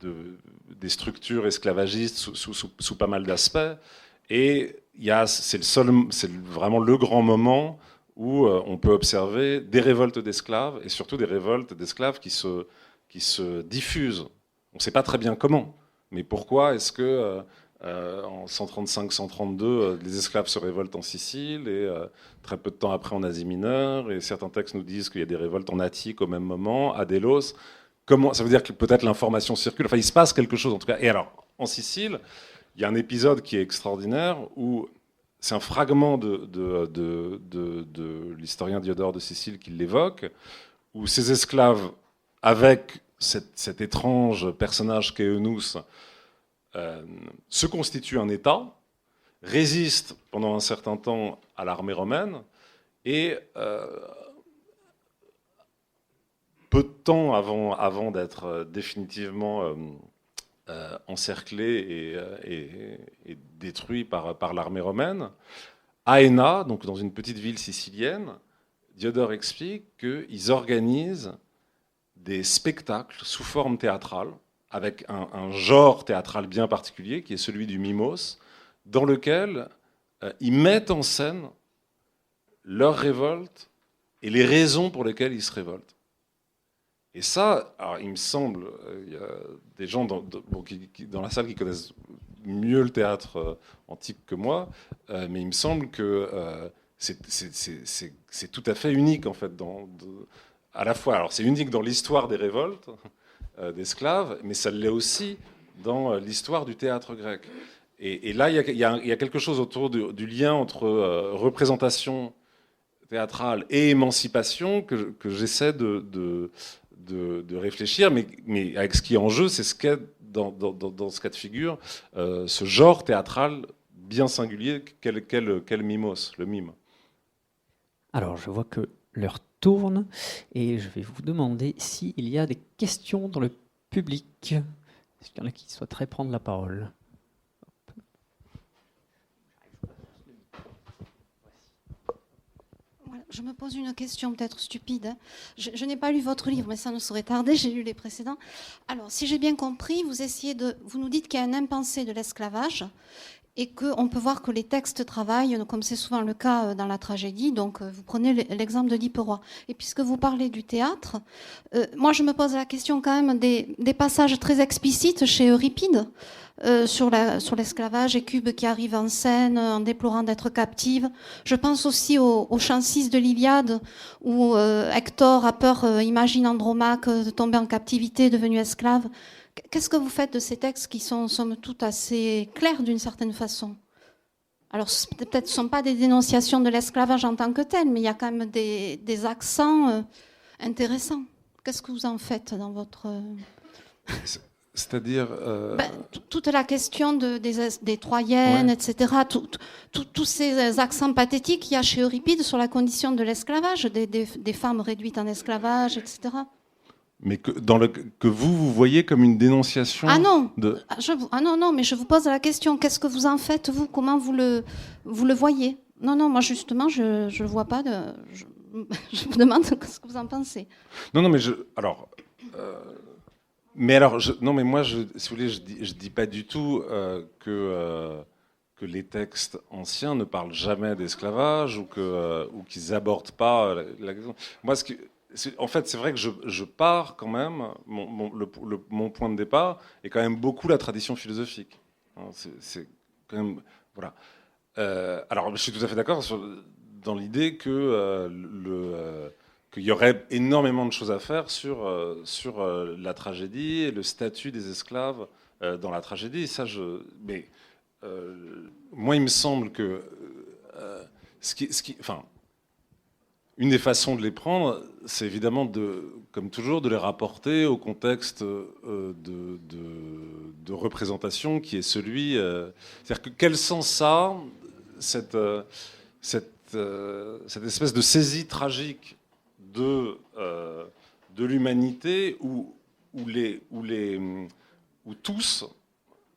des structures esclavagistes sous pas mal d'aspects, et c'est vraiment le grand moment où on peut observer des révoltes d'esclaves, et surtout des révoltes d'esclaves qui se diffusent. On ne sait pas très bien comment, mais pourquoi est-ce que en 135-132, les esclaves se révoltent en Sicile, et très peu de temps après en Asie mineure, et certains textes nous disent qu'il y a des révoltes en Attique au même moment, à Délos. Ça veut dire que peut-être l'information circule, enfin il se passe quelque chose en tout cas. Et alors, en Sicile, il y a un épisode qui est extraordinaire où c'est un fragment de l'historien Diodore de Sicile qui l'évoque, où ces esclaves, avec cet étrange personnage qu'est Eunous, se constituent un État, résistent pendant un certain temps à l'armée romaine, et peu de temps avant d'être définitivement encerclé et détruit par l'armée romaine. À Enna, donc dans une petite ville sicilienne, Diodore explique qu'ils organisent des spectacles sous forme théâtrale, avec un genre théâtral bien particulier, qui est celui du mimos, dans lequel ils mettent en scène leur révolte et les raisons pour lesquelles ils se révoltent. Et ça, alors, il me semble, il y a des gens dans la salle qui connaissent mieux le théâtre antique que moi, mais il me semble que c'est tout à fait unique, en fait, à la fois. Alors, c'est unique dans l'histoire des révoltes d'esclaves, mais ça l'est aussi dans l'histoire du théâtre grec. Et là, il y a quelque chose autour du lien entre représentation théâtrale et émancipation que j'essaie de réfléchir, mais avec ce qui est en jeu, c'est ce qu'est dans ce cas de figure, ce genre théâtral bien singulier qu'est le mimos, le mime. Alors, je vois que l'heure tourne et je vais vous demander s'il y a des questions dans le public. Est-ce qu'il y en a qui souhaiteraient prendre la parole ? Je me pose une question peut-être stupide. Je n'ai pas lu votre livre, mais ça ne saurait tarder, j'ai lu les précédents. Alors, si j'ai bien compris, vous nous dites qu'il y a un impensé de l'esclavage et qu'on peut voir que les textes travaillent, comme c'est souvent le cas dans la tragédie. Donc, vous prenez l'exemple de l'Hyperroi. Et puisque vous parlez du théâtre, moi, je me pose la question quand même des passages très explicites chez Euripide, sur l'esclavage, Écube qui arrive en scène en déplorant d'être captive. Je pense aussi au chant 6 de l'Iliade où Hector a peur, imagine Andromaque tomber en captivité, devenu esclave. Qu'est-ce que vous faites de ces textes qui sont somme toute assez clairs d'une certaine façon ? Alors peut-être ce ne sont pas des dénonciations de l'esclavage en tant que tel, mais il y a quand même des accents intéressants. Qu'est-ce que vous en faites dans votre... C'est-à-dire toute la question des Troyennes, ouais. Etc. Tous ces accents pathétiques qu'il y a chez Euripide sur la condition de l'esclavage, des femmes réduites en esclavage, etc. Mais que vous voyez comme une dénonciation. Ah non, non, mais je vous pose la question. Qu'est-ce que vous en faites, vous ? Comment vous le voyez ? Non, moi justement, je ne vois pas de... Je vous demande ce que vous en pensez. Non, mais mais alors, non, mais moi, si vous voulez, je dis pas du tout que les textes anciens ne parlent jamais d'esclavage ou qu'ils abordent pas la question. Moi, en fait, c'est vrai que je pars quand même. Mon point de départ est quand même beaucoup la tradition philosophique. C'est quand même voilà. Alors, je suis tout à fait d'accord dans l'idée que qu'il y aurait énormément de choses à faire sur la tragédie et le statut des esclaves dans la tragédie. Mais moi, il me semble que une des façons de les prendre, c'est évidemment, comme toujours, de les rapporter au contexte de représentation qui est celui... c'est-à-dire que quel sens ça a, cette espèce de saisie tragique de l'humanité où tous,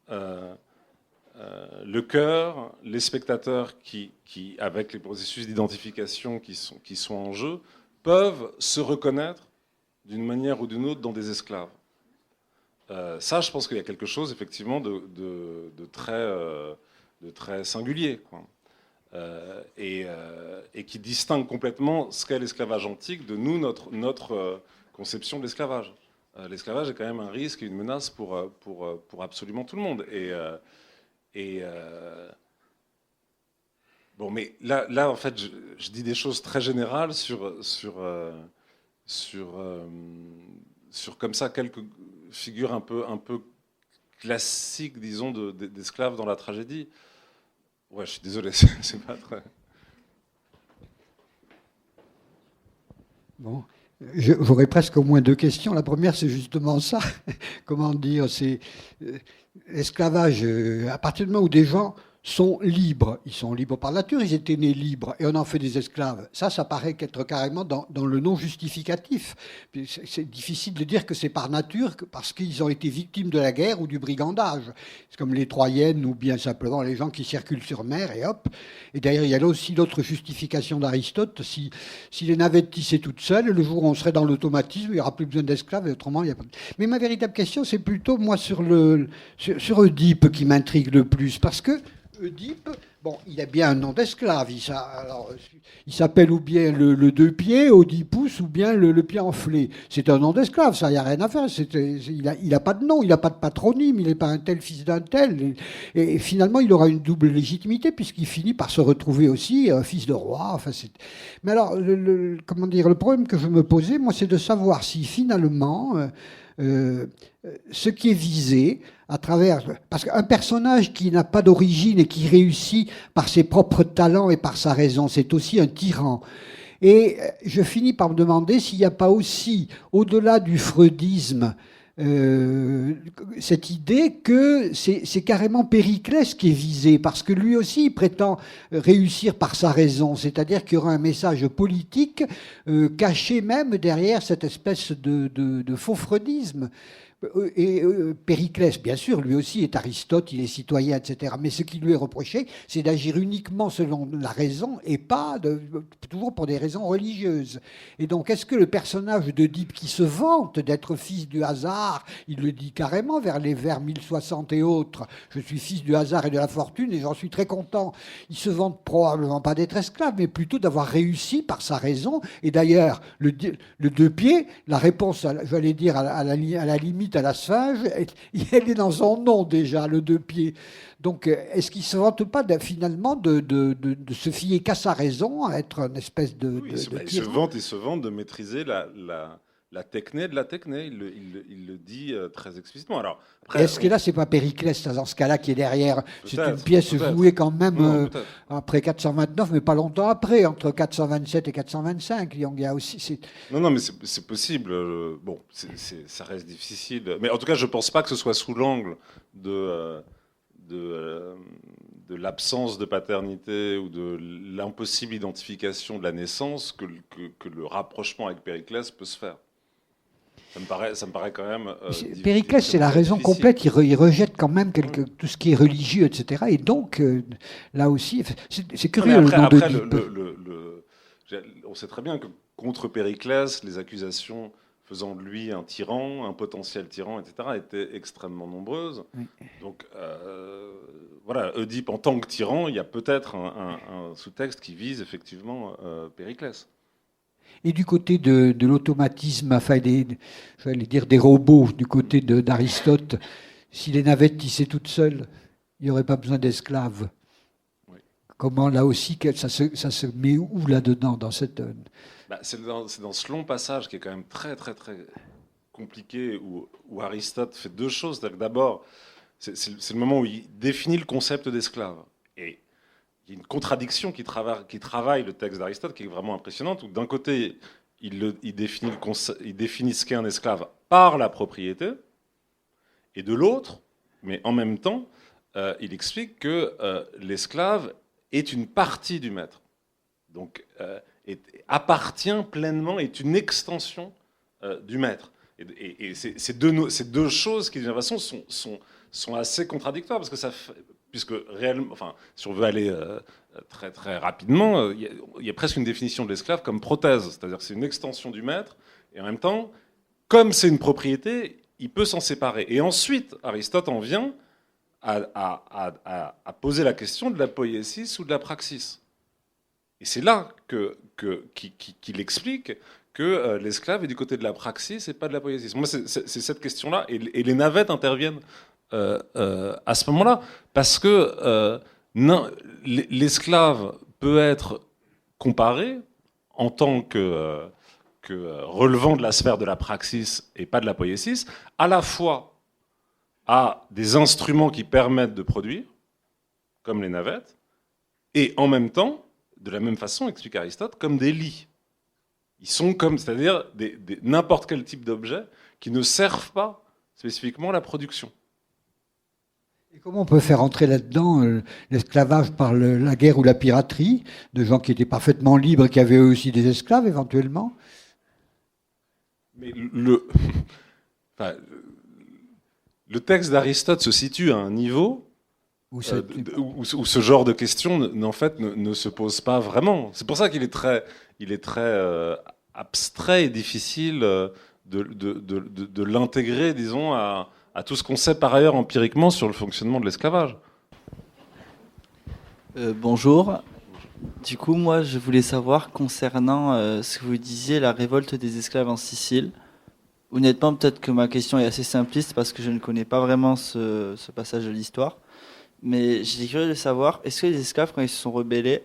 le cœur, les spectateurs qui, avec les processus d'identification qui sont en jeu, peuvent se reconnaître d'une manière ou d'une autre dans des esclaves. Ça, je pense qu'il y a quelque chose effectivement de très singulier, quoi. Et qui distingue complètement ce qu'est l'esclavage antique de nous, notre conception de l'esclavage. L'esclavage est quand même un risque et une menace pour absolument tout le monde. Bon, mais là, en fait, je dis des choses très générales sur comme ça quelques figures un peu classiques, disons, d'esclaves dans la tragédie. Ouais, je suis désolé, c'est pas très... Bon, j'aurais presque au moins deux questions. La première, c'est justement ça. Comment dire, c'est l'esclavage, à partir du moment où des gens sont libres. Ils sont libres par nature, ils étaient nés libres, et on en fait des esclaves. Ça paraît qu'être carrément dans le non justificatif. C'est difficile de dire que c'est par nature, parce qu'ils ont été victimes de la guerre ou du brigandage. C'est comme les Troyennes, ou bien simplement les gens qui circulent sur mer, et hop. Et d'ailleurs, il y a là aussi l'autre justification d'Aristote. Si les navettes tissaient toutes seules, le jour où on serait dans l'automatisme, il n'y aura plus besoin d'esclaves, et autrement, il n'y a pas de... Mais ma véritable question, c'est plutôt, moi, sur Oedipe qui m'intrigue le plus, parce que Oedipe, bon, il a bien un nom d'esclave. Il s'appelle ou bien le deux pieds, Oedipus, ou bien le pied enflé. C'est un nom d'esclave, ça, il n'y a rien à faire. Il n'a pas de nom, il n'a pas de patronyme, il n'est pas un tel fils d'un tel. Et finalement, il aura une double légitimité, puisqu'il finit par se retrouver aussi fils de roi. Enfin, mais alors, comment dire, le problème que je me posais, moi, c'est de savoir si finalement... ce qui est visé à travers... Parce qu'un personnage qui n'a pas d'origine et qui réussit par ses propres talents et par sa raison, c'est aussi un tyran. Et je finis par me demander s'il n'y a pas aussi, au-delà du freudisme, cette idée que c'est carrément Périclès qui est visé, parce que lui aussi il prétend réussir par sa raison, c'est-à-dire qu'il y aura un message politique caché même derrière cette espèce de faux freudisme. Et Périclès, bien sûr, lui aussi est Aristote, il est citoyen, etc. Mais ce qui lui est reproché, c'est d'agir uniquement selon la raison et pas toujours pour des raisons religieuses. Et donc, est-ce que le personnage d'Oedipe, qui se vante d'être fils du hasard, il le dit carrément vers 1060 et autres, je suis fils du hasard et de la fortune et j'en suis très content. Il se vante probablement pas d'être esclave, mais plutôt d'avoir réussi par sa raison. Et d'ailleurs, le deux pieds, la réponse, j'allais dire à la limite, à la sphinge, elle est dans son nom déjà, le deux pieds. Donc, est-ce qu'il ne se vante pas finalement de se fier qu'à sa raison, à être une espèce de... Oui, il se vante de maîtriser la techné de la techné. Il le dit très explicitement. Alors, après, est-ce que là, c'est pas Périclès, dans ce cas-là, qui est derrière? C'est une pièce jouée quand même après 429, mais pas longtemps après, entre 427 et 425. Il y a aussi... Non, mais c'est possible. Bon, ça reste difficile. Mais en tout cas, je ne pense pas que ce soit sous l'angle de l'absence de paternité ou de l'impossible identification de la naissance que le rapprochement avec Périclès peut se faire. Ça me paraît quand même... Périclès, c'est la raison difficile. complète. Il rejette quand même tout ce qui est religieux, etc. Et donc, là aussi, c'est curieux. Après, on sait très bien que contre Périclès, les accusations faisant de lui un tyran, un potentiel tyran, etc., étaient extrêmement nombreuses. Oui. Donc, voilà, Oedipe en tant que tyran, il y a peut-être un sous-texte qui vise effectivement Périclès. Et du côté de l'automatisme, enfin, j'allais dire des robots, du côté d'Aristote, si les navettes tissaient toutes seules, il n'y aurait pas besoin d'esclaves. Oui. Comment, là aussi, ça se met où là-dedans, dans cette... C'est dans ce long passage qui est quand même très, très, très compliqué, où Aristote fait deux choses. D'abord, c'est le moment où il définit le concept d'esclave. Et il y a une contradiction qui travaille le texte d'Aristote qui est vraiment impressionnante, où d'un côté, il définit ce qu'est un esclave par la propriété, et de l'autre, mais en même temps, il explique que l'esclave est une partie du maître. Donc, appartient pleinement, est une extension du maître. Et ces deux choses qui, de toute façon, sont assez contradictoires, parce que puisque réellement, enfin, si on veut aller très, très rapidement, il y a presque une définition de l'esclave comme prothèse, c'est-à-dire que c'est une extension du maître, et en même temps, comme c'est une propriété, il peut s'en séparer. Et ensuite, Aristote en vient à poser la question de la poiesis ou de la praxis. Et c'est là qu'il explique que l'esclave est du côté de la praxis et pas de la poiesis. Moi, c'est cette question-là, et les navettes interviennent à ce moment-là, parce que l'esclave peut être comparé en tant que relevant de la sphère de la praxis et pas de la poiesis, à la fois à des instruments qui permettent de produire, comme les navettes, et en même temps, de la même façon, explique Aristote, comme des lits. Ils sont comme, c'est-à-dire n'importe quel type d'objet qui ne servent pas spécifiquement à la production. Et comment on peut faire entrer là-dedans l'esclavage par la guerre ou la piraterie, de gens qui étaient parfaitement libres et qui avaient eux aussi des esclaves éventuellement? Mais enfin, le texte d'Aristote se situe à un niveau où ce genre de questions en fait, ne se pose pas vraiment. C'est pour ça qu'il est très abstrait et difficile de l'intégrer, disons, à tout ce qu'on sait par ailleurs empiriquement sur le fonctionnement de l'esclavage. Bonjour. Du coup, moi, je voulais savoir concernant ce que vous disiez, la révolte des esclaves en Sicile. Honnêtement, peut-être que ma question est assez simpliste parce que je ne connais pas vraiment ce passage de l'histoire. Mais j'étais curieux de savoir, est-ce que les esclaves, quand ils se sont rebellés,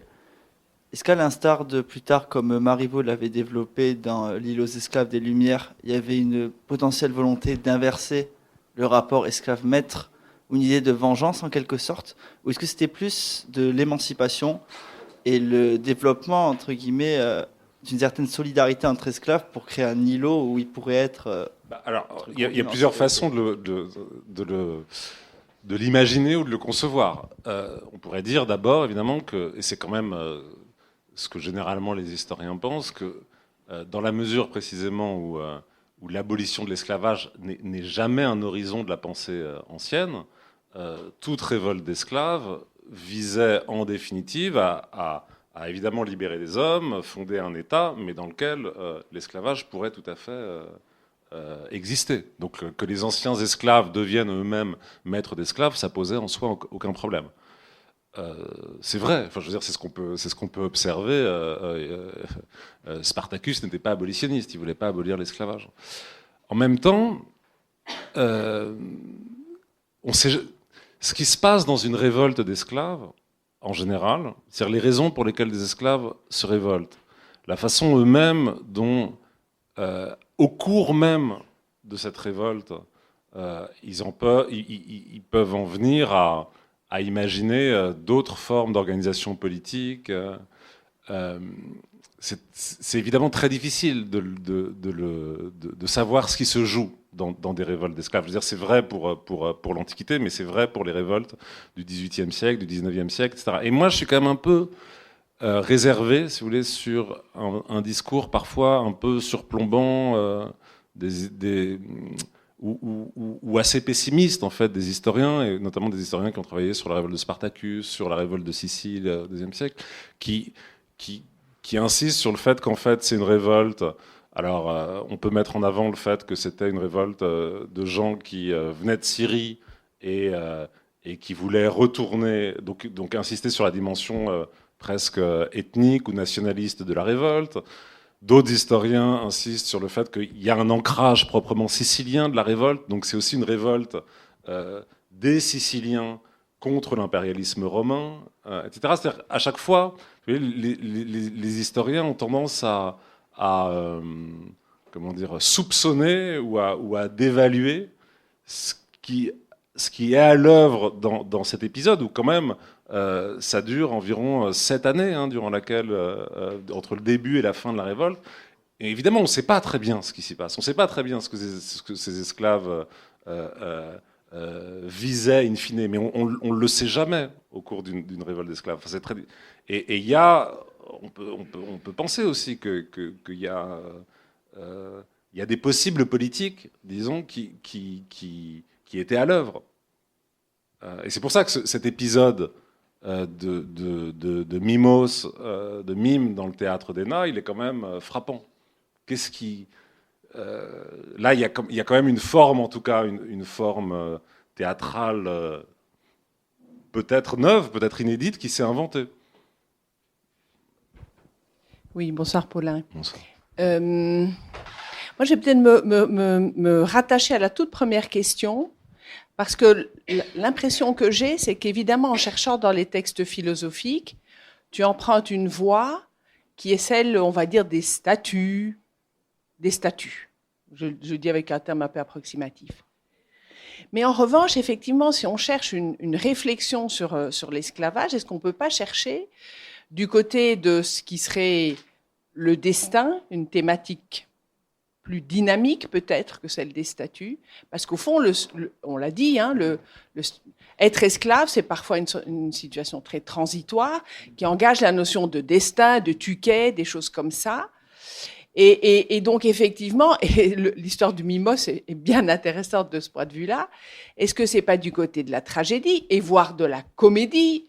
est-ce qu'à l'instar de plus tard, comme Marivaux l'avait développé dans L'île aux esclaves des Lumières, il y avait une potentielle volonté d'inverser le rapport esclave-maître, ou une idée de vengeance en quelque sorte? Ou est-ce que c'était plus de l'émancipation et le développement, entre guillemets, d'une certaine solidarité entre esclaves pour créer un îlot où ils pourraient être... Alors, il y a plusieurs façons de l'imaginer ou de le concevoir. On pourrait dire d'abord, évidemment, et c'est quand même ce que généralement les historiens pensent, que dans la mesure précisément où l'abolition de l'esclavage n'est jamais un horizon de la pensée ancienne, toute révolte d'esclaves visait en définitive à évidemment libérer les hommes, fonder un État, mais dans lequel l'esclavage pourrait tout à fait exister. Donc que les anciens esclaves deviennent eux-mêmes maîtres d'esclaves, ça posait en soi aucun problème. C'est vrai, enfin, je veux dire, c'est ce qu'on peut observer. Spartacus n'était pas abolitionniste, il voulait pas abolir l'esclavage. En même temps, on sait ce qui se passe dans une révolte d'esclaves, en général, c'est-à-dire les raisons pour lesquelles des esclaves se révoltent, la façon eux-mêmes dont, au cours même de cette révolte, ils peuvent en venir à imaginer d'autres formes d'organisation politique. C'est évidemment très difficile de savoir ce qui se joue dans des révoltes d'esclaves. Je veux dire, c'est vrai pour l'Antiquité, mais c'est vrai pour les révoltes du XVIIIe siècle, du XIXe siècle, etc. Et moi, je suis quand même un peu réservé, si vous voulez, sur un discours parfois un peu surplombant ou assez pessimiste, en fait, des historiens, et notamment des historiens qui ont travaillé sur la révolte de Spartacus, sur la révolte de Sicile au XIIe siècle, qui insistent sur le fait qu'en fait, c'est une révolte. Alors, on peut mettre en avant le fait que c'était une révolte de gens qui venaient de Syrie et qui voulaient retourner, donc insister sur la dimension presque ethnique ou nationaliste de la révolte. D'autres historiens insistent sur le fait qu'il y a un ancrage proprement sicilien de la révolte, donc c'est aussi une révolte des Siciliens contre l'impérialisme romain, etc. C'est-à-dire, à chaque fois, les historiens ont tendance à comment dire, soupçonner ou à dévaluer ce qui est à l'œuvre dans cet épisode, où quand même ça dure environ 7 années, hein, durant laquelle, entre le début et la fin de la révolte. Et évidemment, on ne sait pas très bien ce qui s'y passe. On ne sait pas très bien ce que ces esclaves visaient in fine, mais on ne le sait jamais au cours d'une révolte d'esclaves. Enfin, et il y a... On peut penser aussi qu'il y a des possibles politiques, disons, qui étaient à l'œuvre. Et c'est pour ça que cet épisode de Mimos, de mime dans le théâtre d'Hénin, il est quand même frappant. Là, il y a quand même une forme, en tout cas, une forme théâtrale peut-être neuve, peut-être inédite, qui s'est inventée. Oui, bonsoir Paulin. Bonsoir. Moi, je vais peut-être me rattacher à la toute première question, parce que l'impression que j'ai, c'est qu'évidemment, en cherchant dans les textes philosophiques, tu empruntes une voie qui est celle, on va dire, des statuts. Je dis avec un terme un peu approximatif. Mais en revanche, effectivement, si on cherche une réflexion sur l'esclavage, est-ce qu'on ne peut pas chercher du côté de ce qui serait le destin, une thématique plus dynamique peut-être que celle des statuts, parce qu'au fond, on l'a dit, hein, être esclave, c'est parfois une situation très transitoire, qui engage la notion de destin, de tuquet, des choses comme ça. Et donc, effectivement, l'histoire du Mimos est bien intéressante de ce point de vue-là. Est-ce que c'est pas du côté de la tragédie, et voire de la comédie,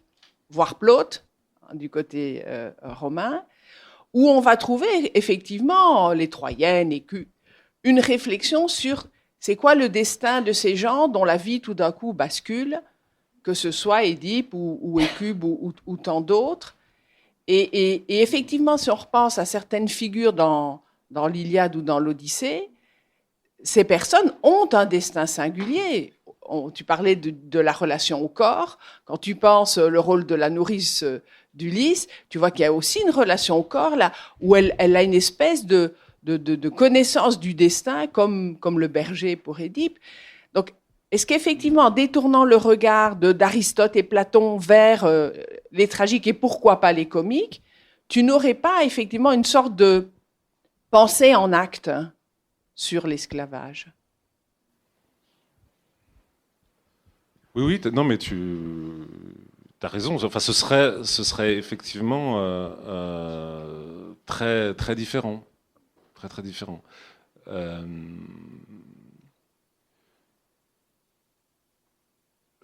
voire Plaute, du côté romain, où on va trouver effectivement les Troyennes et une réflexion sur c'est quoi le destin de ces gens dont la vie tout d'un coup bascule, que ce soit Édipe ou Hécube ou tant d'autres. Et effectivement, si on repense à certaines figures dans l'Iliade ou dans l'Odyssée, ces personnes ont un destin singulier. Tu parlais de la relation au corps. Quand tu penses le rôle de la nourrice d'Ulysse, tu vois qu'il y a aussi une relation au corps là, où elle a une espèce de connaissance du destin, comme le berger pour Édipe. Donc, est-ce qu'effectivement, en détournant le regard d'Aristote et Platon vers les tragiques et pourquoi pas les comiques, tu n'aurais pas effectivement une sorte de pensée en acte sur l'esclavage? Oui, non, mais tu as raison. Enfin, ce serait effectivement très, très différent. Très, très différent.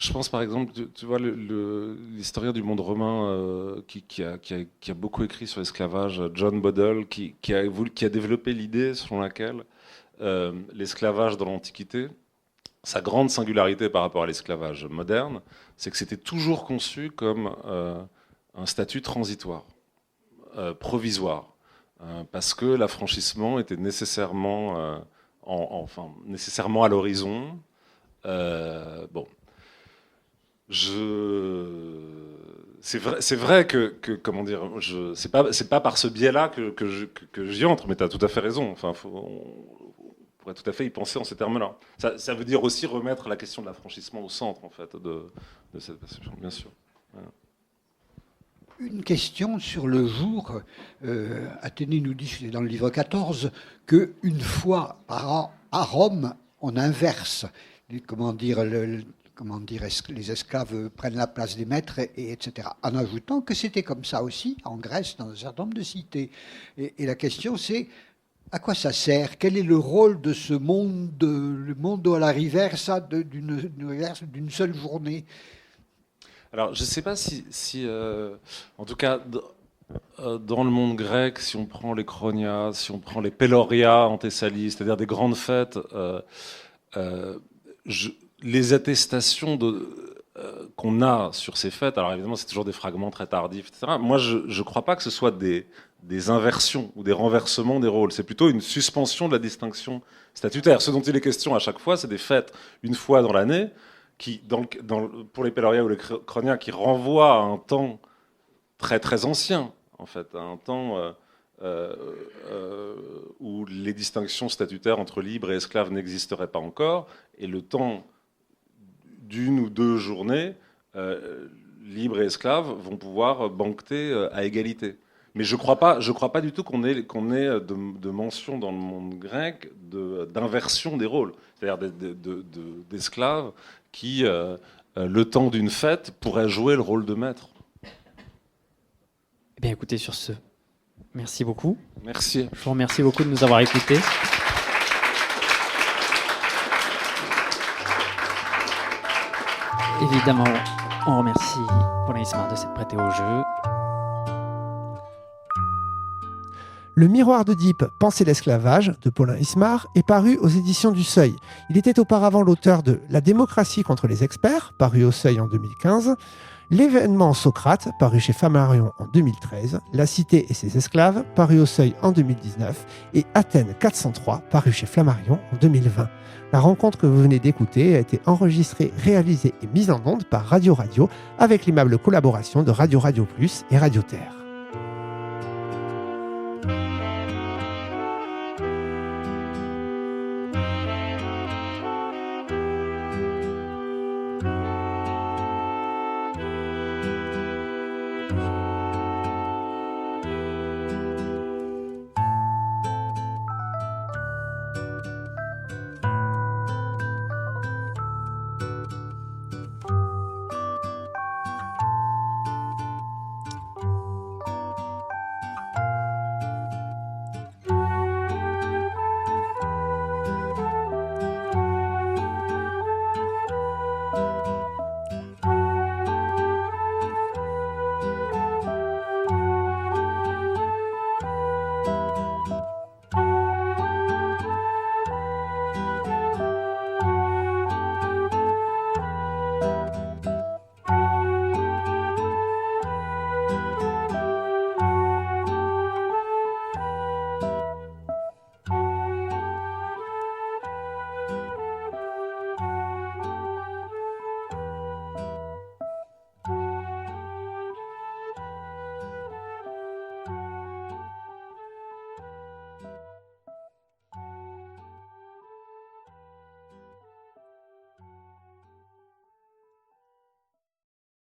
Je pense par exemple, tu vois, l'historien du monde romain qui a beaucoup écrit sur l'esclavage, John Bodle, qui a développé l'idée selon laquelle l'esclavage dans l'Antiquité, sa grande singularité par rapport à l'esclavage moderne, c'est que c'était toujours conçu comme un statut transitoire, provisoire, parce que l'affranchissement était nécessairement, nécessairement à l'horizon. Bon. C'est vrai que comment dire, c'est pas par ce biais-là que j'y entre, mais tu as tout à fait raison. Enfin, on pourrait tout à fait y penser en ces termes-là. Ça veut dire aussi remettre la question de l'affranchissement au centre, en fait, de cette perception, bien sûr. Voilà. Une question sur le jour. Athénée nous dit, dans le livre 14, qu'une fois par an, à Rome, on inverse, les esclaves prennent la place des maîtres, etc. En ajoutant que c'était comme ça aussi en Grèce, dans un certain nombre de cités. Et la question, c'est à quoi ça sert? Quel est le rôle de ce monde, le mondo alla riversa, d'une seule journée? Alors, je ne sais pas si en tout cas, dans le monde grec, si on prend les Chronias, si on prend les Peloria en Thessalie, c'est-à-dire des grandes fêtes, les attestations qu'on a sur ces fêtes, alors évidemment c'est toujours des fragments très tardifs, etc. Moi je ne crois pas que ce soit des inversions ou des renversements des rôles, c'est plutôt une suspension de la distinction statutaire. Ce dont il est question à chaque fois, c'est des fêtes une fois dans l'année, qui, pour les Peloria ou les Chronias, qui renvoient à un temps très très ancien, en fait, à un temps où les distinctions statutaires entre libres et esclaves n'existeraient pas encore, et le temps d'une ou deux journées, libres et esclaves vont pouvoir banqueter à égalité. Mais je crois pas du tout qu'on ait de mention dans le monde grec d'inversion des rôles, c'est-à-dire d'esclaves qui, le temps d'une fête, pourraient jouer le rôle de maître. Eh bien, écoutez, sur ce, merci beaucoup. Merci. Je vous remercie beaucoup de nous avoir écoutés. Évidemment, on remercie Paulin Ismard de s'être prêté au jeu. Le Miroir d'Œdipe, Penser l'esclavage, de Paulin Ismard, est paru aux éditions du Seuil. Il était auparavant l'auteur de La démocratie contre les experts, paru au Seuil en 2015, L'événement Socrate, paru chez Flammarion en 2013, La cité et ses esclaves, paru au Seuil en 2019, et Athènes 403, paru chez Flammarion en 2020. La rencontre que vous venez d'écouter a été enregistrée, réalisée et mise en onde par Radio Radio, avec l'aimable collaboration de Radio Radio Plus et Radio Terre.